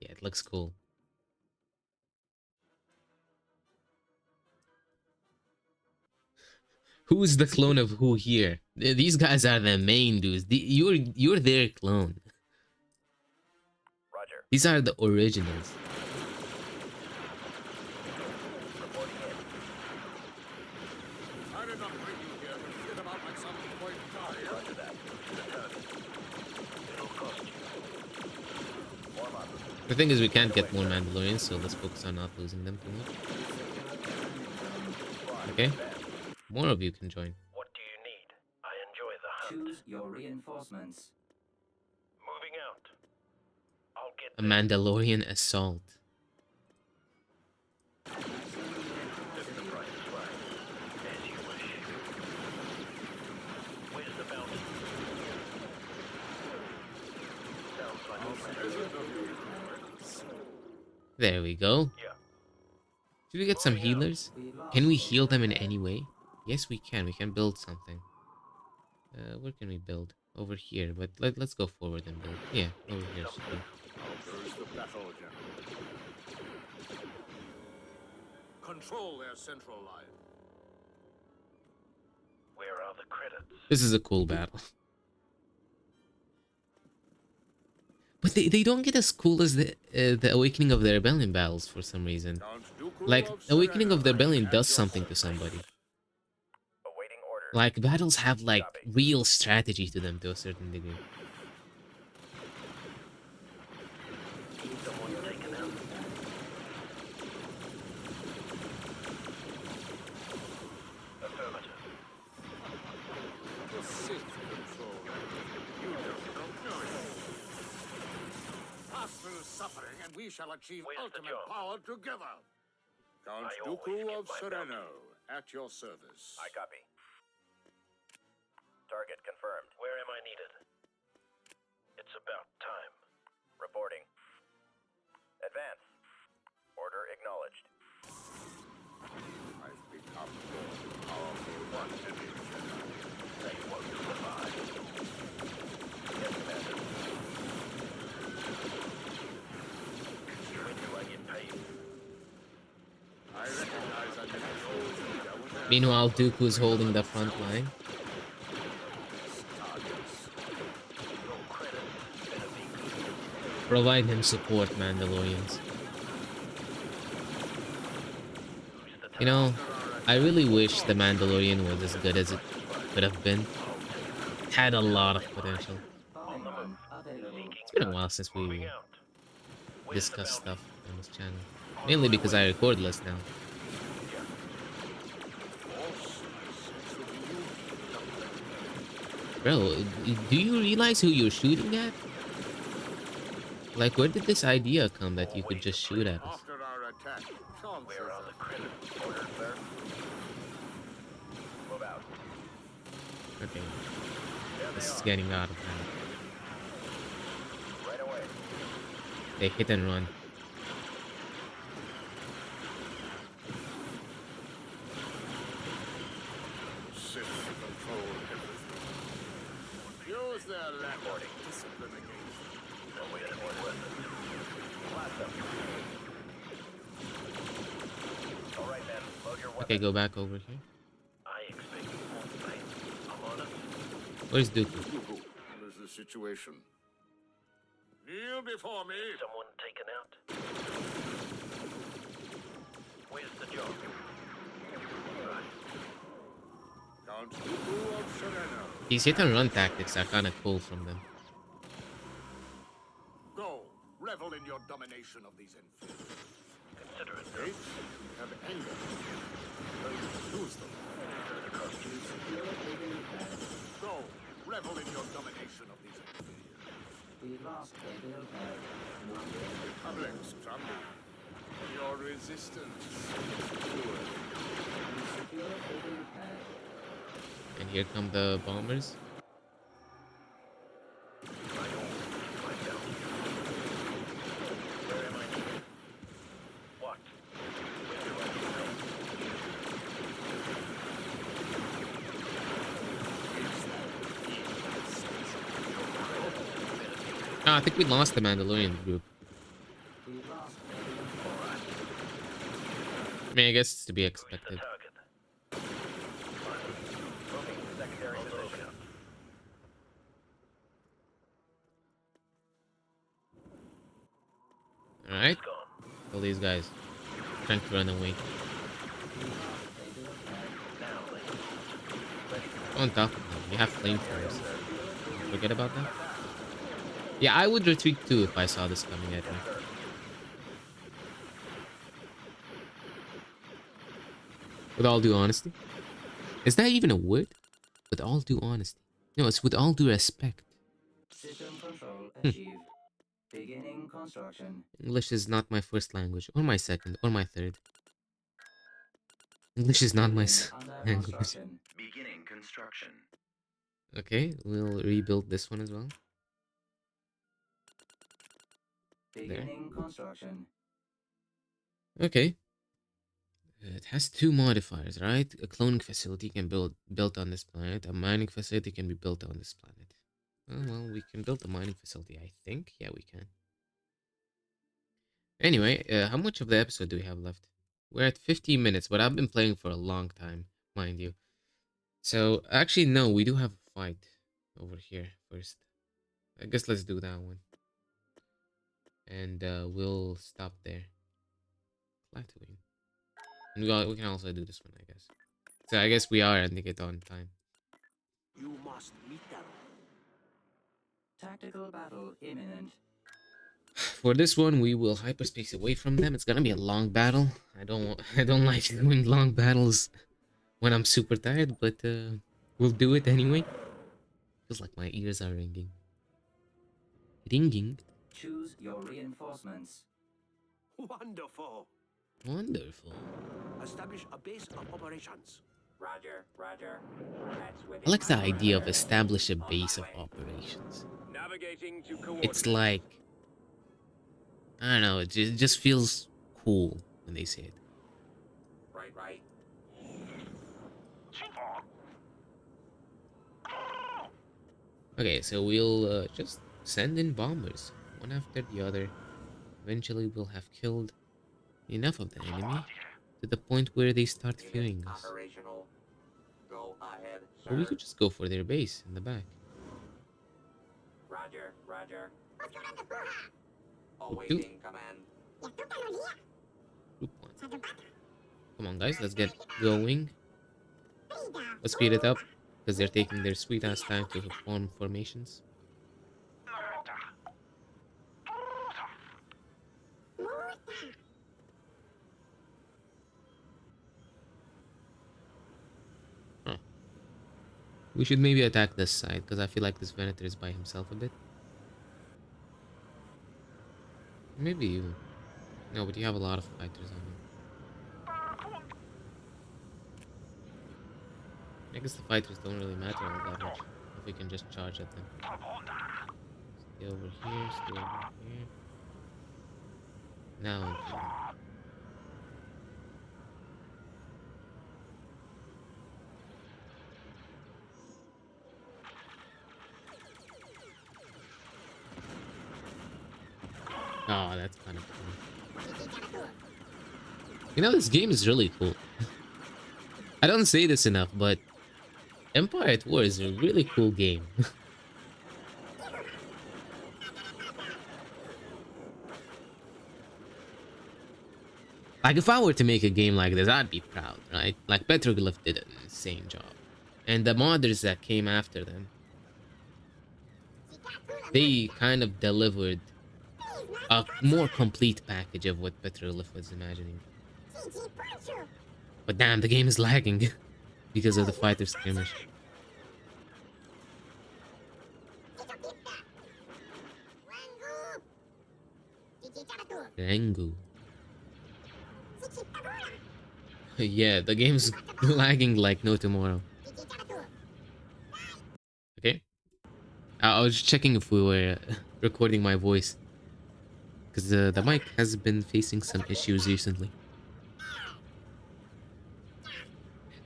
Speaker 1: Yeah, it looks cool. Who's the clone of who here? These guys are the main dudes. You're their clone.
Speaker 3: Roger.
Speaker 1: These are the originals.
Speaker 3: Reporting in.
Speaker 2: I did not bring you here to flit about like some toy Darian.
Speaker 3: Roger that. It'll cost you. Warm up.
Speaker 1: The thing is, we can't get more Mandalorians, so let's focus on not losing them too much. Okay? More of you can join.
Speaker 3: What do you need? I enjoy the hunt.
Speaker 6: Choose your reinforcements.
Speaker 3: Moving out. I'll get
Speaker 1: A Mandalorian assault.
Speaker 3: the price is right. As you wish. Where's the bounty? Sounds like a plan.
Speaker 1: There we go.
Speaker 3: Yeah.
Speaker 1: Should we get some
Speaker 3: Moving out.
Speaker 1: healers? Can we heal them in any way? Yes, we can. We can build something. Where can we build? Over here, but let's go forward and build. Yeah, over here should do.
Speaker 7: There's the battle, General. Control their central line.
Speaker 3: Where are the credits?
Speaker 1: This is a cool battle. But they don't get as cool as the Awakening of the Rebellion battles for some reason.
Speaker 7: Count Dooku
Speaker 1: Like,
Speaker 7: of
Speaker 1: Awakening of the
Speaker 7: Sereno
Speaker 1: Rebellion
Speaker 7: at
Speaker 1: does
Speaker 7: your
Speaker 1: something to
Speaker 7: service.
Speaker 1: somebody.
Speaker 3: Awaiting order.
Speaker 1: Like, battles have, like, real strategy to them to a certain degree.
Speaker 3: Someone taken out. Affirmative.
Speaker 7: The Sith control. You don't know it. Pass through suffering and we shall achieve
Speaker 3: Where's the
Speaker 7: ultimate
Speaker 3: job?
Speaker 7: power together. Count
Speaker 3: I always
Speaker 7: Dooku
Speaker 3: get
Speaker 7: of
Speaker 3: my
Speaker 7: Sereno at your service.
Speaker 3: I copy. Target confirmed. Where am I needed? It's about time. Reporting. Advance. Order acknowledged.
Speaker 7: I've become more powerful than any Jedi.
Speaker 3: They won't survive. Yes, Commander. When do I get paid?
Speaker 7: I recognize a natural leader when there
Speaker 1: Meanwhile, Dooku's holding the front line.
Speaker 7: targets.
Speaker 3: No credit. Better be good.
Speaker 1: Provide him support, Mandalorians. You know, I really wish the Mandalorian was as good as it could have been. It had a lot of potential.
Speaker 3: On the move.
Speaker 1: It's been a while since we
Speaker 3: Moving out. Where's the
Speaker 1: discussed
Speaker 3: bounty?
Speaker 1: stuff on this channel. Mainly because I record less now. Bro, do you realize who you're shooting at? Like, where did this idea come that you could just shoot at us?
Speaker 7: After our attack,
Speaker 3: Where are the credits? Order, sir. Move out.
Speaker 1: Okay,
Speaker 3: There
Speaker 1: this
Speaker 3: they
Speaker 1: is
Speaker 3: are.
Speaker 1: getting out of hand.
Speaker 3: Right away.
Speaker 1: They hit and run.
Speaker 7: Sith control everything. Use their lack of discipline against them.
Speaker 3: Awaiting order. Blast them. All right, then. Load your weapon.
Speaker 1: Okay, go back over here.
Speaker 3: I expect you won't fight. I'm on it.
Speaker 1: Where's Dooku?
Speaker 7: Dooku, what is the situation? Kneel before me.
Speaker 3: Someone taken out. Where's the job? Right.
Speaker 7: Count Dooku of Sereno.
Speaker 1: These hit and run tactics are kind of cool from them.
Speaker 7: Go, revel in your domination of these inferiors.
Speaker 3: Consider it.
Speaker 7: Hate and anger. Use them. Go, revel in your domination of these inferiors.
Speaker 6: We lost the build pad.
Speaker 7: Republics crumble. Your resistance is pure.
Speaker 6: Secure the build pad.
Speaker 1: And here come the bombers.
Speaker 3: Where am I needed? What? When do I get paid?
Speaker 1: Ah, I think we lost the Mandalorian group.
Speaker 6: We lost the build pad.
Speaker 1: I mean, I guess it's to be
Speaker 3: The
Speaker 1: expected.
Speaker 3: target. Moving to secondary position.
Speaker 1: Alright,
Speaker 3: Gone.
Speaker 1: kill these guys. Trying to run away. On top of them, we have flamethrowers. Forget about that. Yeah, I would retreat too if I saw this coming at me. With all due honesty. Is that even a word? With all due honesty. No, it's with all due respect.
Speaker 6: System control achieved. Beginning construction.
Speaker 1: English is not my first language, or my second, or my third. English is not my
Speaker 6: Under
Speaker 1: language.
Speaker 6: construction.
Speaker 2: Beginning construction.
Speaker 1: Okay, we'll rebuild this one as well.
Speaker 6: Beginning construction.
Speaker 1: Okay. It has two modifiers, right? A cloning facility can built on this planet. A mining facility can be built on this planet. Oh, well, we can build a mining facility, I think. Yeah, we can. Anyway, how much of the episode do we have left? We're at 15 minutes, but I've been playing for a long time, mind you. So, actually, no, we do have a fight over here first. I guess let's do that one. And we'll stop there. Plateauing. And we can also do this one, I guess. So I guess we are ending it on time.
Speaker 7: You must meet them.
Speaker 6: Tactical battle imminent.
Speaker 1: For this one, we will hyperspace away from them. It's gonna be a long battle. I don't like doing long battles when I'm super tired, but we'll do it anyway. Feels like my ears are ringing. Ringing?
Speaker 6: Choose your reinforcements.
Speaker 7: Wonderful.
Speaker 1: Wonderful.
Speaker 7: Establish a base of operations.
Speaker 6: Roger, roger. That's within
Speaker 1: I like the
Speaker 6: my
Speaker 1: idea of
Speaker 6: order.
Speaker 1: establish a
Speaker 6: On my
Speaker 1: base of
Speaker 6: way.
Speaker 1: operations.
Speaker 3: Navigating to
Speaker 1: It's
Speaker 3: coordinates.
Speaker 1: like, I don't know, it just feels cool when they say it.
Speaker 6: Right, right.
Speaker 1: Okay, so we'll just send in bombers, one after the other. Eventually we'll have killed enough of the enemy to the point where they start fearing us.
Speaker 6: Operational. Go ahead,
Speaker 1: Or we
Speaker 6: sir.
Speaker 1: could just go for their base in the back.
Speaker 6: Roger, roger.
Speaker 1: Group 2,
Speaker 6: Awaiting command.
Speaker 1: Group 1. Come on guys, let's get going. Let's speed it up, because they're taking their sweet ass time to form formations. Huh. We should maybe attack this side, because I feel like this Venator is by himself a bit. Maybe you. No, but you have a lot of fighters on you. I guess the fighters don't really matter all that much if we can just charge at them. Stay over here, stay over here. Now into them. Oh, that's kind of cool. You know, this game is really cool. I don't say this enough, but Empire at War is a really cool game. Like, if I were to make a game like this, I'd be proud, right? Like, Petroglyph did an insane job. And the modders that came after them, they kind of delivered a more complete package of what Petroglyph was imagining. But damn, the game is lagging because of the fighter skirmish. Rengu. Yeah, the game's lagging like no tomorrow. Okay. I was just checking if we were recording my voice. Because the mic has been facing some issues recently.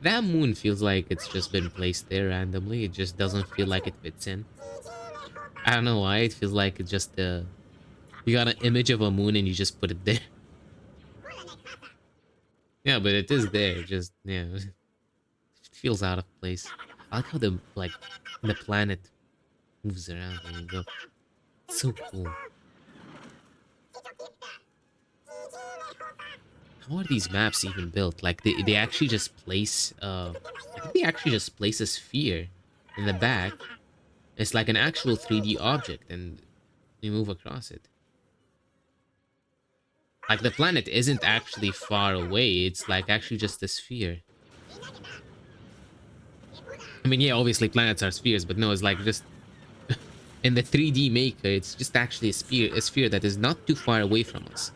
Speaker 1: That moon feels like it's just been placed there randomly. It just doesn't feel like it fits in. I don't know why. It feels like it's just you got an image of a moon and you just put it there. Yeah, but it is there. Just yeah, it feels out of place. I like how the planet moves around when you go. It's so cool. How are these maps even built? Like they actually just place I think they actually just place a sphere in the back. It's like an actual 3D object and you move across it. Like the planet isn't actually far away, it's like actually just a sphere. I mean, yeah, obviously planets are spheres, but no, it's like just in the 3D maker, it's just actually a sphere that is not too far away from us.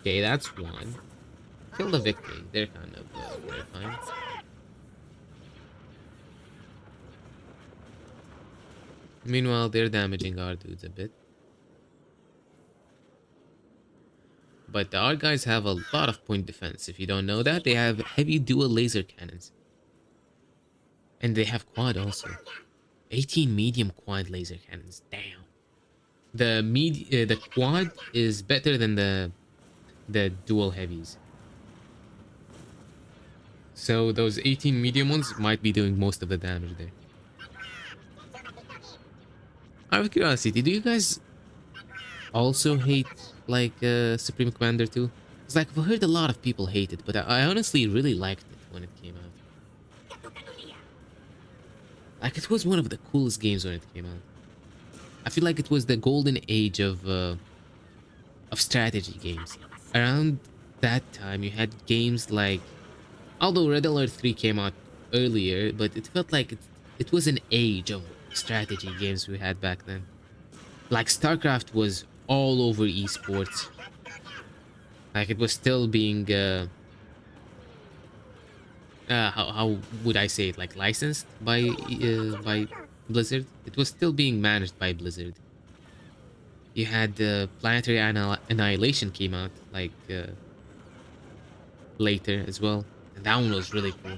Speaker 1: Okay, that's one. Kill the victory. They're kind of terrifying. Meanwhile, they're damaging our dudes a bit. But our guys have a lot of point defense. If you don't know that, they have heavy dual laser cannons. And they have quad also. 18 medium quad laser cannons. Damn. The quad is better than the dual heavies. So those 18 medium ones might be doing most of the damage there. Out of curiosity, do you guys also hate like Supreme Commander 2? It's like I've heard a lot of people hate it, but I honestly really liked it when it came out. Like it was one of the coolest games when it came out. I feel like it was the golden age of strategy games. Around that time, you had games like, although Red Alert 3 came out earlier, but it felt like it was an age of strategy games we had back then. Like StarCraft was all over esports. Like it was still being how would I say it, like licensed by Blizzard. It was still being managed by Blizzard. You had Planetary Annihilation came out like later as well, and that one was really cool.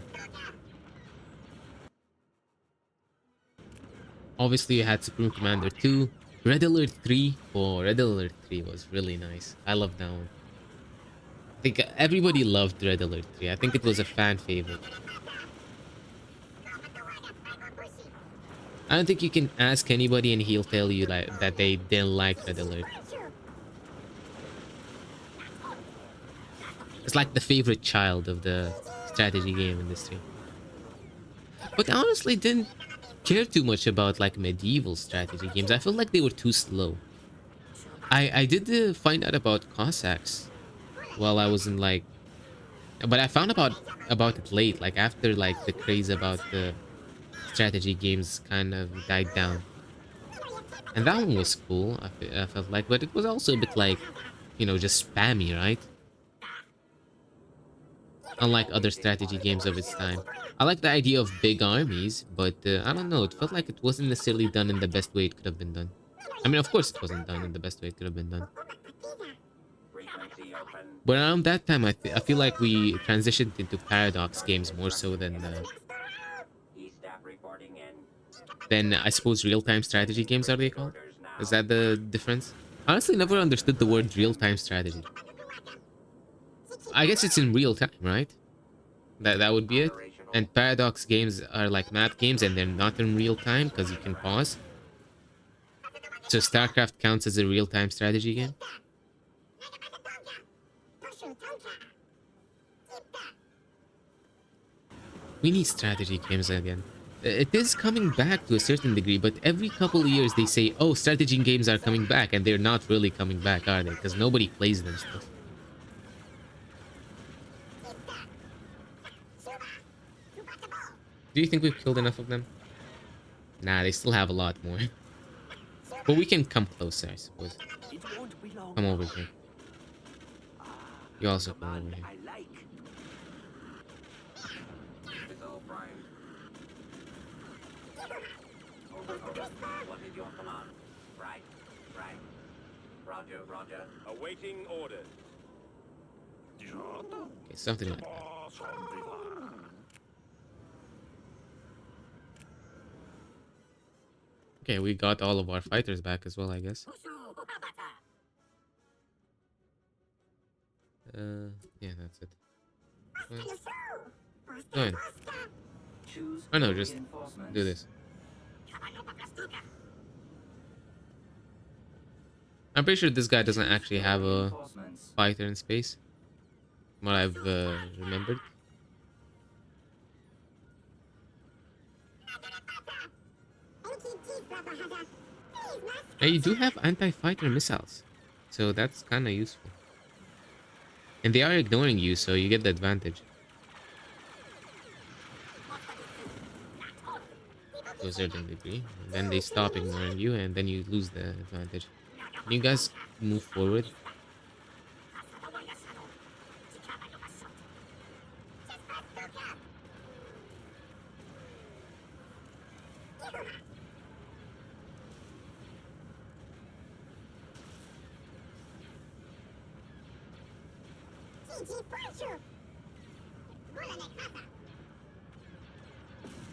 Speaker 1: Obviously, you had Supreme Commander 2, Red Alert 3. Oh, Red Alert 3 was really nice. I love that one. I think everybody loved Red Alert 3. I think it was a fan favorite. I don't think you can ask anybody and he'll tell you like that they didn't like Red Alert. It's like the favorite child of the strategy game industry. But I honestly didn't care too much about like medieval strategy games. I felt like they were too slow. I did find out about Cossacks while I was in like, but I found about it late, like after like the craze about the strategy games kind of died down. And that one was cool, I felt like, but it was also a bit like, you know, just spammy, right? Unlike other strategy games of its time. I like the idea of big armies, but I don't know, it felt like it wasn't necessarily done in the best way it could have been done. I mean, of course it wasn't done in the best way it could have been done. But around that time, I feel like we transitioned into Paradox games more so than I suppose real-time strategy games are they called? Is that the difference? Honestly, never understood the word real-time strategy. I guess it's in real time, right? That would be it. And Paradox games are like map games and they're not in real time because you can pause. So StarCraft counts as a real-time strategy game? We need strategy games again. It is coming back to a certain degree, but every couple of years they say, oh, strategy games are coming back, and they're not really coming back, are they? Because nobody plays them still. Do you think we've killed enough of them? Nah, they still have a lot more. But we can come closer, I suppose. Come over here. You also come over here.
Speaker 6: What is your command? Right. Roger.
Speaker 3: Awaiting orders.
Speaker 1: Okay, something like that. Okay, we got all of our fighters back as well, I guess. Yeah, that's it. Go ahead. Oh no, just do this. I'm pretty sure this guy doesn't actually have a fighter in space. From what I've remembered. And you do have anti-fighter missiles. So that's kind of useful. And they are ignoring you, so you get the advantage. To a certain degree. And then they stop ignoring you, and then you lose the advantage. Can you guys move forward?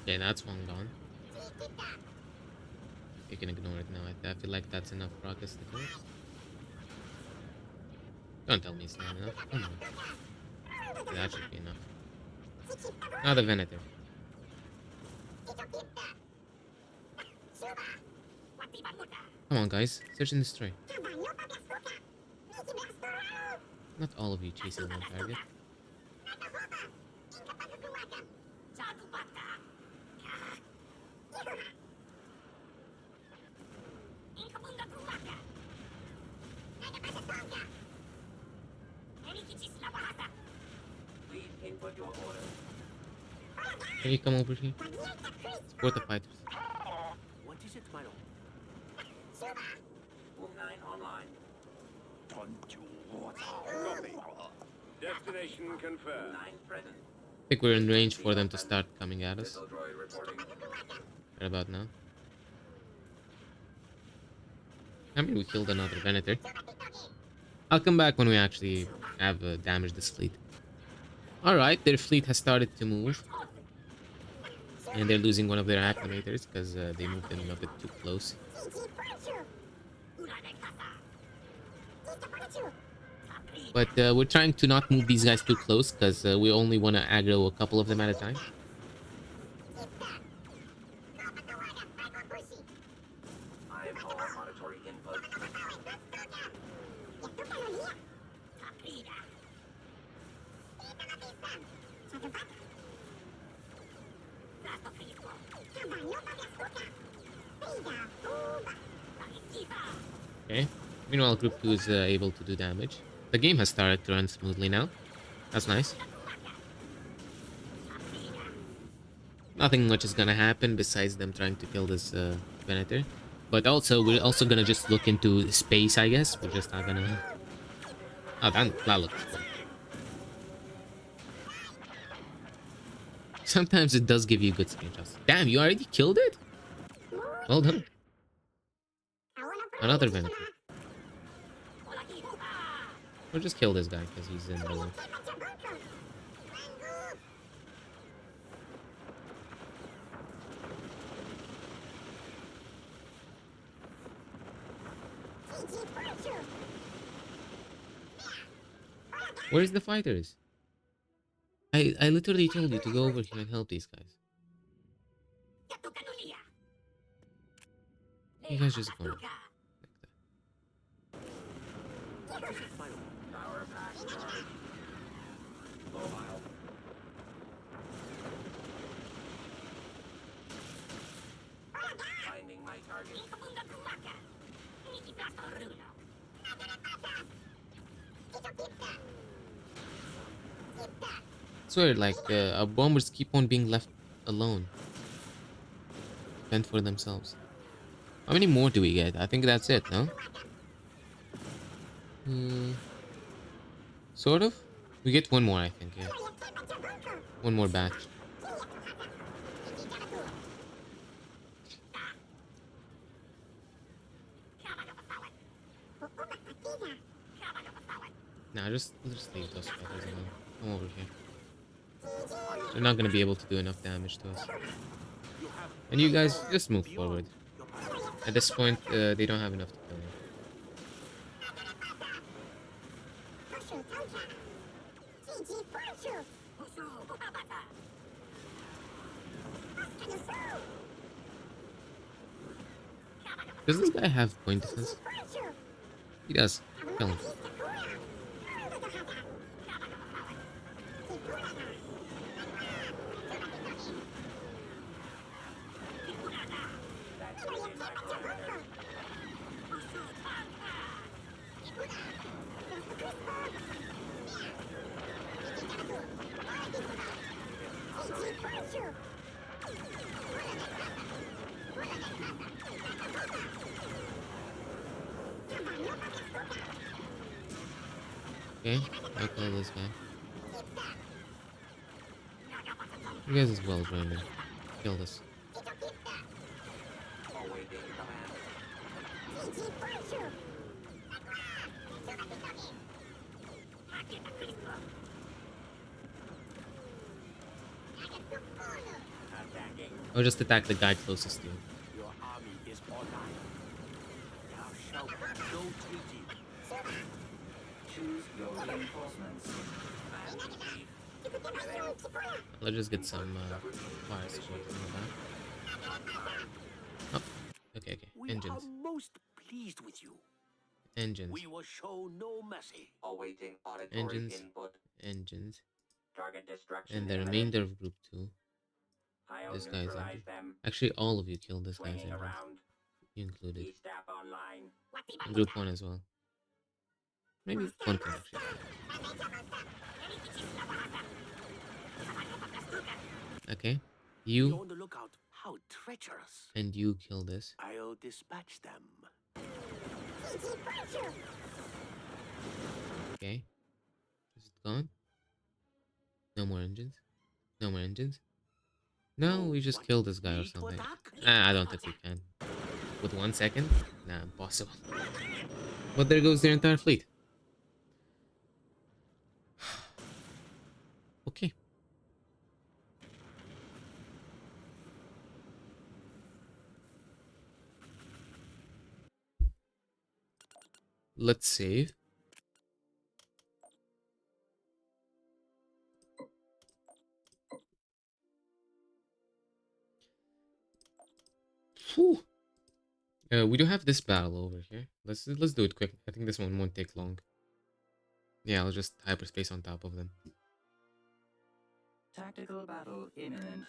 Speaker 1: Okay, that's one gone. You can ignore it now. I feel like that's enough rockets to kill it. Don't tell me it's not enough. Come on. Okay, that should be enough. Now the Venator. Come on, guys. Search and destroy. Not all of you chasing one target.
Speaker 6: Please input your order.
Speaker 1: Can you come over here? Support the fighters.
Speaker 7: What is it, my lord?
Speaker 6: Boom 9 online.
Speaker 3: Copy. Destination confirmed.
Speaker 6: 9 present.
Speaker 1: I think we're in range for them to start coming at us.
Speaker 6: Missile droid reporting.
Speaker 1: Right about now. I mean, we killed another Venator. I'll come back when we actually have damaged this fleet. Alright, their fleet has started to move. And they're losing one of their acclimators because they moved them a bit too close. But we're trying to not move these guys too close because we only want to aggro a couple of them at a time.
Speaker 6: I have all auditory input.
Speaker 1: Okay. Meanwhile, Group 2 is able to do damage. The game has started to run smoothly now. That's nice. Nothing much is gonna happen besides them trying to kill this Venator. But also, we're also gonna just look into space, I guess. We're just not gonna... Oh, that looks cool. Sometimes it does give you good screenshots. Damn, you already killed it? Well done. Another Venator. Or just kill this guy because he's in below. Where's the fighters? I literally told you to go over here and help these guys. You guys just go.
Speaker 6: Power pack charge. Mobile. Finding my target.
Speaker 1: Swear, like, our bombers keep on being left alone. Fend for themselves. How many more do we get? I think that's it, no? Sort of? We get one more, I think, yeah. One more batch. Nah, just leave those fighters alone. Come over here. They're not gonna be able to do enough damage to us. And you guys, just move forward. At this point, they don't have enough to kill you. Does this guy have point defense? He does. Kill him. Okay, I'll kill this guy. You guys as well join me. Kill this.
Speaker 6: Awaiting command.
Speaker 7: Attacking.
Speaker 1: Or just attack the guy closest to you.
Speaker 7: Your army is online. Thou shalt have no treaty.
Speaker 6: Choose your reinforcements.
Speaker 1: Let's just get some fire support in the back. Oh, okay.
Speaker 7: We
Speaker 1: Engines.
Speaker 7: are most pleased with you.
Speaker 1: Engines.
Speaker 7: We will show no mercy.
Speaker 6: Awaiting auditory
Speaker 1: Engines.
Speaker 6: input.
Speaker 1: Engines.
Speaker 6: Target destruction.
Speaker 1: And the
Speaker 6: imminent.
Speaker 1: remainder of group 2.
Speaker 6: I'll
Speaker 1: This guy's
Speaker 6: neutralize
Speaker 1: engine.
Speaker 6: them.
Speaker 1: Actually, all of you killed this guy's
Speaker 6: Swinging
Speaker 1: engines.
Speaker 6: around.
Speaker 1: You included.
Speaker 6: Key staff online.
Speaker 1: And group 1 as well. Maybe 1 can actually. Okay.
Speaker 7: Be
Speaker 1: You
Speaker 7: on the lookout. How treacherous.
Speaker 1: and you kill this.
Speaker 7: I'll dispatch them.
Speaker 1: Okay. Is it gone? No more engines? No more engines? No, we just
Speaker 7: What?
Speaker 1: killed this guy or
Speaker 7: Need to
Speaker 1: something.
Speaker 7: attack?
Speaker 1: I don't think we can. With 1 second? Nah, impossible. But there goes their entire fleet. Okay. Let's save. Whew. We do have this battle over here. Let's do it quick. I think this one won't take long. Yeah, I'll just hyperspace on top of them.
Speaker 6: Tactical battle imminent.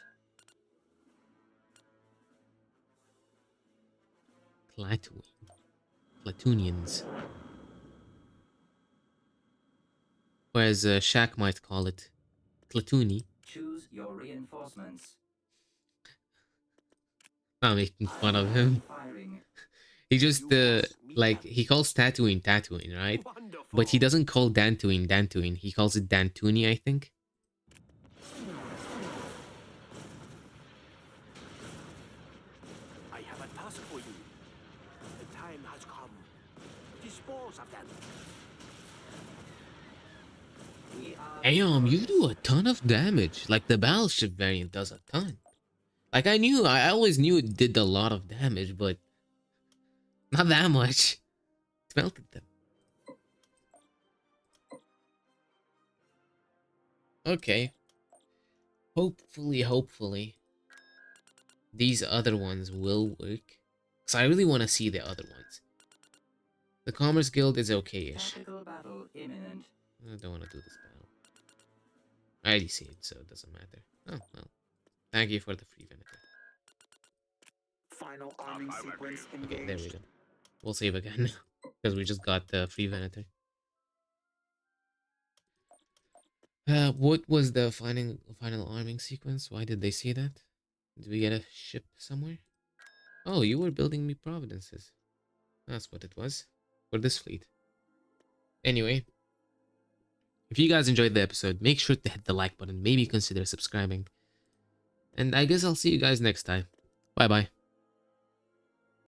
Speaker 1: Platoonians. Or as Shaq might call it, Platoony.
Speaker 6: Choose your reinforcements.
Speaker 1: Not making fun of him.
Speaker 6: Firing.
Speaker 1: He just like he calls Tatooine Tatooine, right?
Speaker 7: Wonderful.
Speaker 1: But he doesn't call Dantooine Dantooine. He calls it Dantoonie, I think.
Speaker 7: I have a task for you. The time has come. Dispose of them.
Speaker 6: We are
Speaker 1: Damn, you do a ton of damage. Like the battleship variant does a ton. Like I always knew it did a lot of damage, but not that much. It melted them. Okay. Hopefully, these other ones will work. Because I really want to see the other ones. The Commerce Guild is okay-ish.
Speaker 6: tactical battle imminent.
Speaker 1: I don't want to do this battle. I already see it, so it doesn't matter. Oh, well. Thank you for the free Venator.
Speaker 8: Final arming sequence engaged.
Speaker 1: Okay, there we go. We'll save again. Because we just got the free Venator. What was the final arming sequence? Why did they say that? Did we get a ship somewhere? Oh, you were building me Providences. That's what it was. For this fleet. Anyway. If you guys enjoyed the episode, make sure to hit the like button. Maybe consider subscribing. And I guess I'll see you guys next time. Bye-bye.